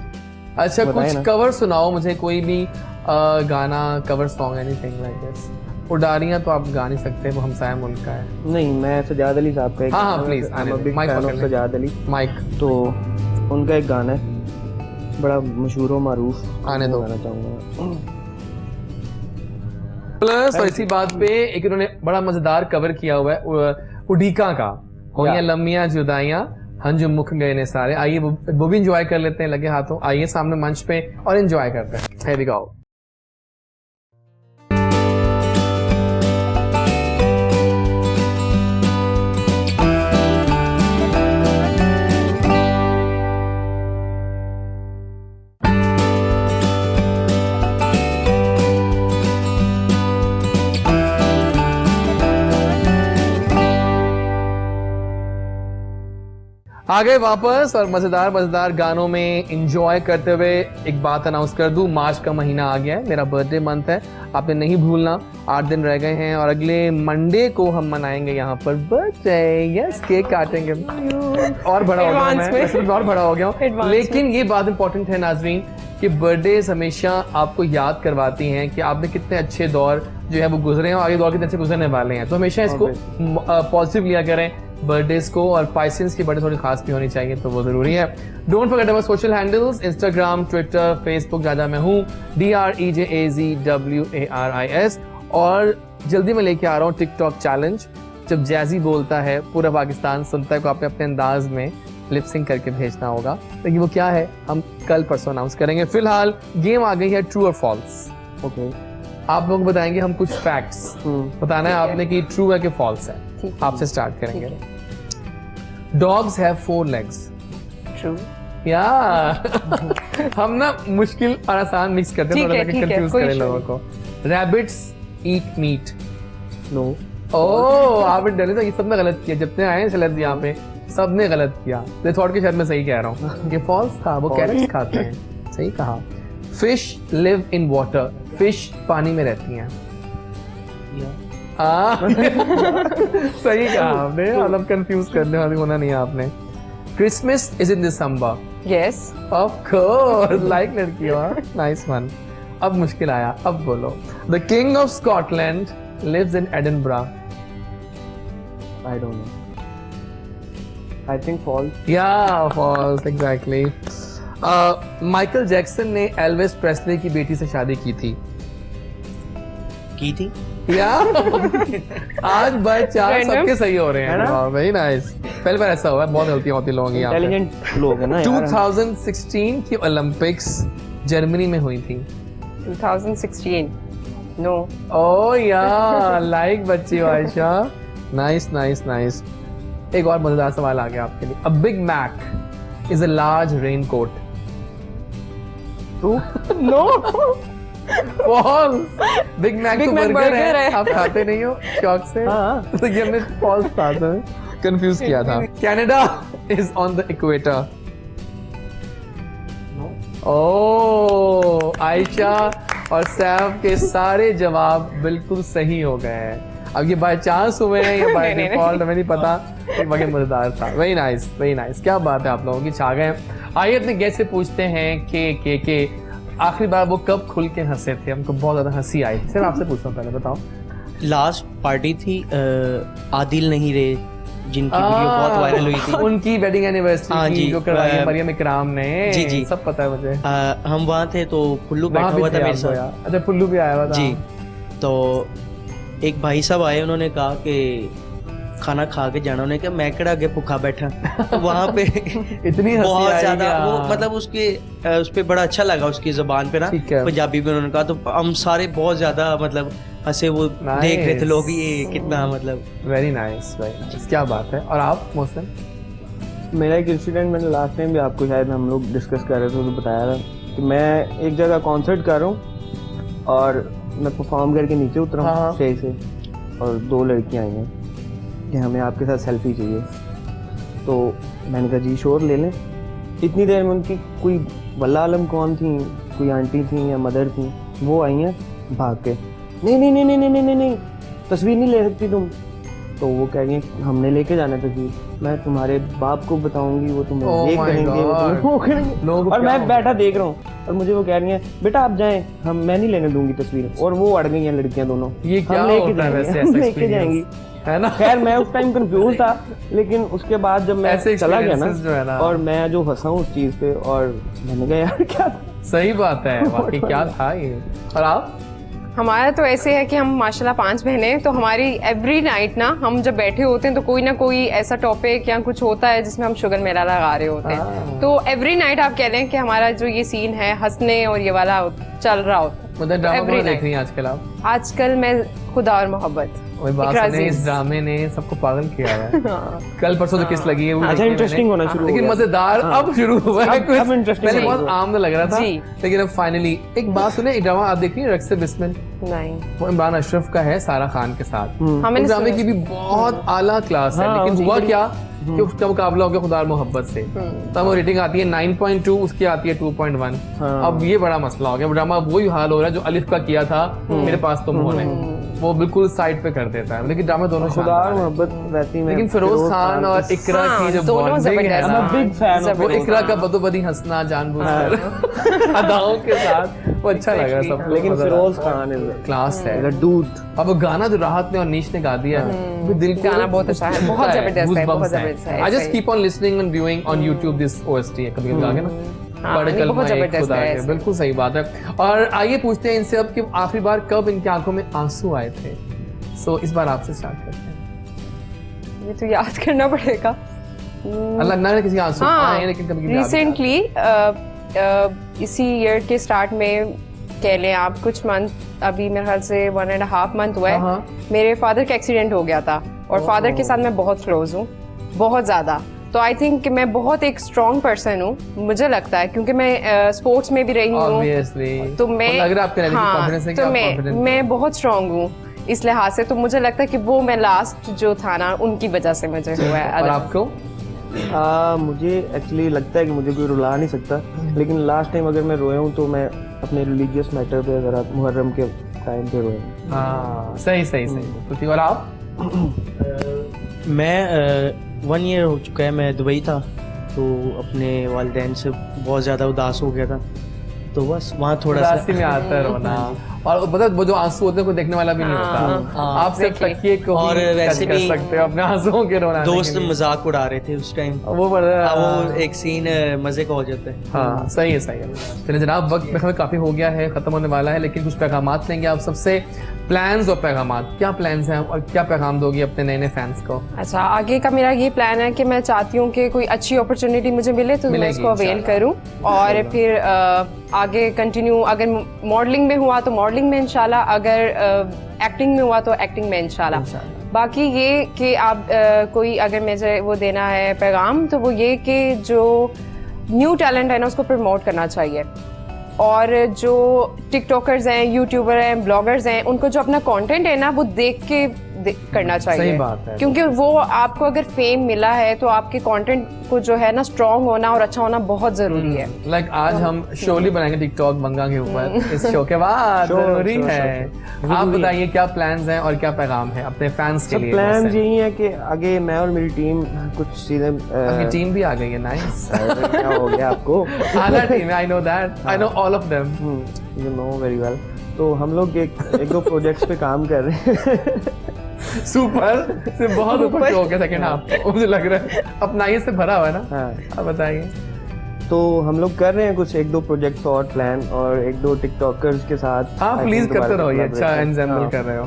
अच्छा कुछ कवर सुनाओ मुझे, कोई भी गाना, cover song, anything like this. Udaariyaan तो आप गा नहीं सकते, वो हमसाया मुल्क का है। नहीं, मैं सजाद अली साहब का एक, हाँ please mike, Sajjad Ali mike, तो उनका एक गाना है बड़ा मशहूर और मारूफ, आने दो गाना चाहूंगा। प्लस और इसी बात पे एक इन्होंने बड़ा मजेदार कवर किया हुआ है उड़ीका का, होइयां लम्मियां जुदाइयां हंजुम मुख गए ने सारे। आइए वो भी एंजॉय कर लेते हैं लगे हाथों। आइए सामने मंच पे और एंजॉय करते हैं। Here we go. आ गए वापस और मजेदार गानों में एंजॉय करते हुए एक बात अनाउंस कर दूं, मार्च का महीना आ गया है, मेरा बर्थडे मंथ है, आपने नहीं भूलना। 8 दिन रह गए हैं और अगले मंडे को हम मनाएंगे यहाँ पर बर्थडे। यस, केक काटेंगे। और बड़ा हो गया मैं, वैसे तो और बड़ा हो गया हूँ, लेकिन ये बात इंपॉर्टेंट है नाजरीन कि बर्थडेज हमेशा आपको याद करवाती हैं कि आपने कितने अच्छे दौर जो है वो गुजरे हैं और आगे दौर कितने अच्छे गुजरने वाले हैं। तो हमेशा इसको पॉजिटिव लिया करें बर्थडेज को, और पाइसेंस की बर्थडे थोड़ी खास भी होनी चाहिए, तो वो जरूरी है। Don't forget our social handles, Instagram, Twitter, Facebook, जहाँ मैं हूँ DREJAZWARIS, और जल्दी मैं लेके आ रहा हूँ टिकटॉक चैलेंज। जब जैजी बोलता है पूरा पाकिस्तान सुनता है को आपने अपने अंदाज में लिपसिंग करके भेजना होगा, लेकिन वो क्या है हम कल परसों अनाउंस करेंगे। फिलहाल गेम आ गई है ट्रू और फॉल्स। ओके, आप लोग बताएंगे, हम कुछ फैक्ट्स बताना है आपने कि ट्रू है कि फॉल्स है। आपसे स्टार्ट करेंगे। Dogs have 4 legs। ट्रू या हम ना मुश्किल और आसान मिक्स करते हैं, थोड़ा सा कंफ्यूज करें लोगों को। Rabbits eat meat. नो। ओह, आपने डरे तो ये सबने गलत किया, जितने आए हैं सेलेब्स यहाँ पे सबने गलत किया। दे थॉट कि शायद मैं सही कह रहा हूँ, ये फॉल्स था, वो कैरेट्स खाते हैं। सही कहा। Fish live in water. Fish पानी में रहती हैं। सही कहा आपने, मतलब कंफ्यूज करने वाली होना नहीं आपने। Christmas is in December. Yes of course, like लड़की हो। Nice one. अब मुश्किल आया, अब बोलो। The king of Scotland lives in Edinburgh. I don't know, I think false. या फॉल्स, एग्जैक्टली। माइकल जैक्सन ने एल्विस प्रेस्ले की बेटी से शादी की थी। या आज बाय चांस सबके सही हो रहे हैं ना, वेरी नाइस। पहली बार ऐसा हुआ है, बहुत गलतियां होती लोगों की यहाँ पे। इंटेलिजेंट लोग हैं ना। 2016 की ओलंपिक्स जर्मनी में हुई थी। 2016 नो। ओह या, लाइक बच्ची आयशा। Nice nice nice. एक और मजेदार सवाल आ गया आपके लिए। A Big Mac is a large raincoat. No, false. Big Mac तो बर्गर है, आप खाते नहीं हो शौक से। हाँ, तो ये हमने फॉल्स था, कंफ्यूज किया था। Canada is on the equator. Oh, Ayesha और सैफ के सारे जवाब बिल्कुल सही हो गए हैं। अब ये बाय चांस हुए हैं या बाय डिफॉल्ट हमें नहीं पता, मगर मजेदार था। Very nice, very nice. क्या बात है, आप लोगों की छा गए। आइए अपने गेस्ट से पूछते हैं कि आखिरी बार वो कब खुल के हंसे थे, हमको बहुत ज्यादा हंसी आई थी। सिर्फ आपसे पूछता हूँ, पहले बताओ। लास्ट पार्टी थी आदिल नहीं रहे, जिनकी वीडियो बहुत वायरल हुई थी। उनकी वेडिंग एनिवर्सरी जो करवाई है मरियम इकराम ने। जी सब पता है मुझे। हम वहाँ थे तो पुल्लू बैठा हुआ था मेरे साथ। अच्छा, पुल्लू भी आया हुआ था। जी, तो एक भाई साहब आए, उन्होंने कहा कि खाना खा के जाना। उन्होंने कहा मैं कड़ा आगे भूखा बैठा। तो वहाँ पे इतनी बहुत ज्यादा वो मतलब उसके उस पे बड़ा अच्छा लगा, उसकी जुबान पे ना पंजाबी में उन्होंने कहा, तो हम सारे बहुत ज्यादा मतलब हंसे, वो देख रहे थे लोग ये कितना मतलब। Very nice, very nice. क्या बात है। और आप मोहसिन? मेरा एक इंसिडेंट मैंने लास्ट टाइम भी आपको शायद हम लोग डिस्कस कर रहे थे तो बताया था कि मैं एक जगह कॉन्सर्ट कर रहा हूँ और मैं परफॉर्म करके नीचे उतरा हूँ स्टेज से, और 2 लड़कियाँ आई हैं कि हमें आपके साथ सेल्फी चाहिए। तो मैंने कहा जी शोर ले लें। इतनी देर में उनकी कोई वल्ला आलम कौन थी, कोई आंटी थी या मदर थी, वो आई हैं भाग के। नहीं नहीं नहीं नहीं नहीं नहीं नहीं तस्वीर नहीं ले सकती तुम। तो वो कह रही है हमने लेके जाना तस्वीर, मैं तुम्हारे बाप को बताऊंगी, वो तुम्हें ये करेंगे, वो करेंगे। और मैं बैठा देख रहा हूँ और मुझे वो कह रही है बेटा आप जाएं, मैं नहीं लेने दूंगी तस्वीर। और वो अड़ गई हैं लड़कियां दोनों, ये क्या होता है वैसे, हम लेके जाएंगी, है ना। खैर मैं उस टाइम कंफ्यूज था, लेकिन उसके बाद जब मैं चला गया ना और मैं जो हंसा उस चीज पे, और मैंने कहा यार क्या सही बात है, वाकई क्या था ये। और आप? हमारा तो ऐसे है कि हम माशाल्लाह 5 बहनें, तो हमारी एवरी नाइट ना हम जब बैठे होते हैं तो कोई ना कोई ऐसा टॉपिक या कुछ होता है जिसमें हम शुगर मेला लगा रहे होते हैं। तो एवरी नाइट आप कह रहे हैं कि हमारा जो ये सीन है हंसने और ये वाला चल रहा होता है। मतलब ड्रामा देख रही हैं आजकल आप? आजकल मैं खुदा और मोहब्बत। वही बात ने इस ड्रामे ने सबको पागल किया है। कल परसों तो किस लगी है, अच्छा इंटरेस्टिंग होना शुरू, लेकिन मजेदार अब शुरू हुआ है कुछ। पहले बहुत आम लग रहा था, लेकिन अब फाइनली एक बात सुने, एक ड्रामा आप देख रही हैं रक्स बिस्मिल? नहीं, वो इमरान अशरफ का है, सारा खान के साथ। इस ड्रामे की भी बहुत आला क्लास है, लेकिन हुआ क्या कि उसका मुकाबला हो गया खुदा और मोहब्बत से। तब वो रेटिंग आती है 9.2, उसकी आती है 2.1। अब ये बड़ा मसला हो गया, ड्रामा वही हाल हो रहा है जो अलिफ का किया था मेरे पास तुम होने, वो बिल्कुल साइड पे कर देता है। लेकिन ड्रामा दोनों खुदा और मोहब्बत वैसी में, लेकिन फिरोज खान और इकरा की जो बॉन्डिंग है ना, बिग फैन वो इकरा का बदोबदी हंसना जानबूझकर अदाओं के साथ, वो अच्छा लग रहा सब। लेकिन फिरोज खान क्लास है डूड। अब गाना जो राहत ने और नीश ने गा दिया है, दिल को गाना बहुत अच्छा है, बहुत जबरदस्त है, बहुत जबरदस्त है। I just keep on listening and viewing on YouTube this OST है, कभी-कभी गा के ना बड़े कलमा एक खुदा के, बिल्कुल सही बात है। और आइए पूछते हैं इनसे अब कि आखिरी बार कब इनकी आंखों में आंसू आए थे। सो इस बार आपसे स्टार्ट करते हैं। ये तो याद करना पड़ेगा। अल्लाह ना किसी आंसू आए, लेकिन कभी रिसेंटली इसी ईयर के स्टार्ट में कह लें आप, कुछ मंथ, अभी मेरे ख्याल से 1.5 मंथ हुआ है, मेरे फादर का एक्सीडेंट हो गया था। और फादर के साथ मैं बहुत क्लोज हूँ, बहुत ज़्यादा। तो आई थिंक कि मैं बहुत एक स्ट्रॉन्ग पर्सन हूँ, मुझे लगता है, क्योंकि मैं स्पोर्ट्स में भी रही हूँ, तो मैं बहुत स्ट्रॉन्ग हूँ इस लिहाज से। तो मुझे लगता है कि वो मैं लास्ट जो था ना, उनकी वजह से मुझे हुआ है। और आपको? मुझे एक्चुअली लगता है कि मुझे कोई रुला नहीं सकता, लेकिन लास्ट टाइम अगर मैं रोया हूँ तो मैं अपने रिलीजियस मैटर पे, अगर आप मुहर्रम के टाइम पे रोया। सही। और आप? मैं 1 ईयर हो चुका है, मैं दुबई था, तो अपने वालिदैन से बहुत ज़्यादा उदास हो गया था, तो बस वहाँ थोड़ा सा में आता है रोना। और पता वो जो आंसू होते हैं कोई देखने वाला भी नहीं होता, आप सिर्फ तकिए को और वैसे भी सकते हो अपने आंसुओं के रोना। दोस्त मजाक उड़ा रहे थे उस टाइम, वो एक सीन मजे का हो जाता है। हाँ सही है। चलिए जनाब, वक्त काफी हो गया है, खत्म होने वाला है, लेकिन कुछ पैगामात लेंगे आप सबसे, प्लान्स और पैगामात। क्या प्लान्स हैं और क्या पैगाम दोगी अपने नए नए फैंस को? अच्छा, आगे का मेरा ये प्लान है कि मैं चाहती हूँ कि कोई अच्छी अपॉर्चुनिटी मुझे मिले तो मैं इसको अवेल करूँ, और फिर आगे कंटिन्यू, अगर मॉडलिंग में हुआ तो मॉडलिंग में इंशाल्लाह, अगर एक्टिंग में हुआ तो एक्टिंग में इंशाल्लाह। बाकी ये कि आप कोई अगर मुझे वो देना है पैगाम, तो वो ये कि जो न्यू टैलेंट है ना उसको प्रमोट करना चाहिए, और जो टिकटॉकर्स हैं, यूट्यूबर हैं, ब्लॉगर्स हैं, उनको जो अपना कंटेंट है ना वो देख के करना चाहिए। सही बात है, क्योंकि वो आपको अगर फेम मिला है तो आपके कंटेंट को जो है ना स्ट्रॉन्ग होना और अच्छा होना बहुत जरूरी है। लाइक आज हम शोली बनाएंगे टिकटॉक बंगा के ऊपर, इस शो के बाद जरूरी है। आप बताइए क्या प्लान्स हैं और क्या पैगाम है अपने फैंस के लिए? प्लान यही है कि आगे मैं और मेरी टीम कुछ चीजें, आपकी टीम भी आ गई है, नाइस। क्या हो गया आपको? आला team, I know that, I know all of them, you know very well. तो हम लोग एक दो प्रोजेक्ट्स पे काम कर रहे हैं। सुपर से बहुत ऊपर हो गया सेकंड हाफ, मुझे लग रहा है अपना ये से भरा हुआ है ना। हाँ, आप बताइए। तो हम लोग कर रहे हैं कुछ 1-2 प्रोजेक्ट्स और प्लान, और 1-2 टिकटॉकर्स के साथ आप प्लीज करते रहो, ये अच्छा एंसेम्बल कर रहे हो।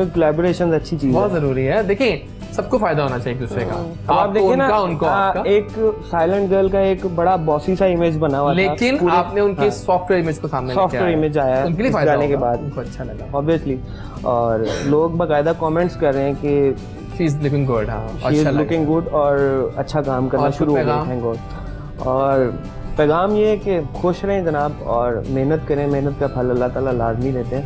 कोलैबोरेशन अच्छी चीज है, बहुत जरूरी है। देखिए सबको फायदा होना चाहिए एक दूसरे का। आप देखिए ना, एक साइलेंट गर्ल का एक बड़ा बॉसी सा इमेज बना हुआ था, लेकिन आपने उनके सॉफ्टवेयर इमेज को सामने लेके आया, सॉफ्टवेयर इमेज आया उनके लिए फायदा जाने के बाद उनको अच्छा लगा ऑब्वियसली, और लोग बाकायदा कमेंट्स कर रहे हैं कि शी इज लुकिंग गुड। हाँ, शी इज लुकिंग गुड, और अच्छा काम करना शुरू हो गया, थैंक गॉड। और पैगाम ये है कि खुश रहें जनाब, और मेहनत करें, मेहनत का फल अल्लाह ताला लाजमी देते हैं,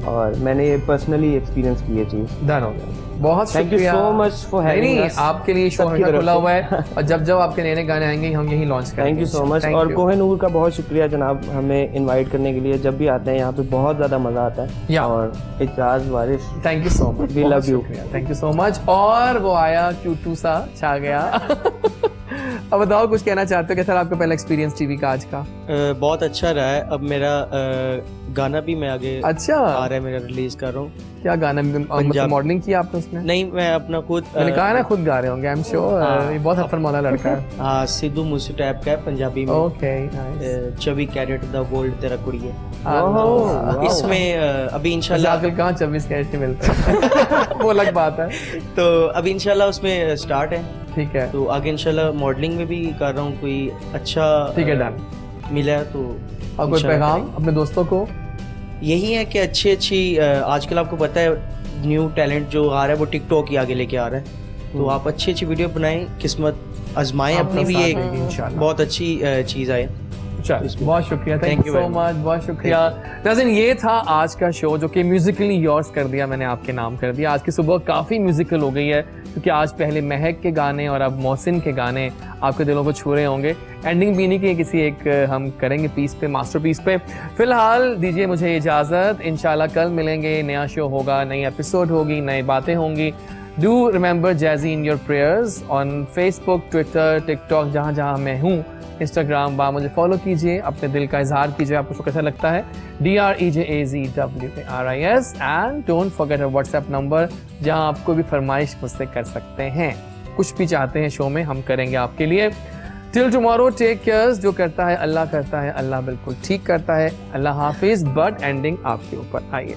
और मैंने ये पर्सनली एक्सपीरियंस की ये चीज़। डन हो गया, बहुत thank you so much for having us. आपके लिए शो हमेशा खुला हुआ है और जब जब आपके नए गाने आएंगे हम यही लॉन्च करेंगे। Thank you so much. और कोहिनूर का बहुत शुक्रिया जनाब, हमें इनवाइट करने के लिए। जब भी आते हैं यहाँ पे बहुत ज़्यादा मज़ा आता है। और Ijaz Waris, thank you so much, we love you, thank you so much. और वो आया क्यूटू सा छा गया। अब बताओ कुछ कहना चाहते हो, कैसा आपका पहला एक्सपीरियंस टीवी का आज का? बहुत अच्छा रहा है। अब मेरा गाना भी मैं आगे अच्छा आ रहा है, मेरा रिलीज कर रहा हूँ। क्या गाना? मॉडलिंग किया आपने उसमें? नहीं, मैं अपना खुद, मैंने कहा ना खुद गा रहे होंगे, आई एम श्योर। ये बहुत हफर मौला लड़का है। हाँ, सिद्धू मूसे टाइप का है पंजाबी में। ओके, 24 कैरेट द गोल्ड तेरा कुड़ी है इसमें। अभी इंशाल्लाह आजकल कहाँ 24 कैरेट मिलता है। वो अलग बात है। तो अभी इंशाल्लाह उसमें स्टार्ट है। ठीक है, तो आगे इंशाल्लाह मॉडलिंग में भी कर रहा हूँ, कोई अच्छा ठीक है डन मिला तो। और कोई पैगाम अपने दोस्तों को? यही है कि अच्छी आजकल आपको पता है न्यू टैलेंट जो आ रहा है वो टिकटॉक ही आगे लेके आ रहा है। तो आप अच्छी वीडियो बनाएं, किस्मत आजमाएं अपनी भी, एक बहुत अच्छी चीज़ आए। बहुत शुक्रिया, थैंक यू सो मच, बहुत शुक्रिया। नाज़रीन, ये था आज का शो जो कि म्यूजिकली योर्स कर दिया मैंने, आपके नाम कर दिया। आज की सुबह काफ़ी म्यूजिकल हो गई है क्योंकि आज पहले महक के गाने और अब मोहसिन के गाने आपके दिलों को छू रहे होंगे। एंडिंग भी नहीं की किसी एक हम करेंगे पीस पे, मास्टर पीस पे। फिलहाल दीजिए मुझे इजाज़त, इंशाल्लाह कल मिलेंगे, नया शो होगा, नई एपिसोड होगी, नई बातें होंगी। Do remember Jazzy in your prayers on Facebook, Twitter, TikTok, जहाँ जहाँ मैं हूँ, इंस्टाग्राम, वहाँ मुझे फॉलो कीजिए, अपने दिल का इजहार कीजिए आपको कैसा लगता है। DREJAZWARIS and don't forget WhatsApp number जहाँ आप कोई भी फरमाइश मुझसे कर सकते हैं, कुछ भी चाहते हैं शो में हम करेंगे आपके लिए। Till tomorrow, take care. जो करता है अल्लाह करता है, अल्लाह बिल्कुल ठीक करता है। अल्लाह हाफिज। बट एंडिंग आपके ऊपर। आइए।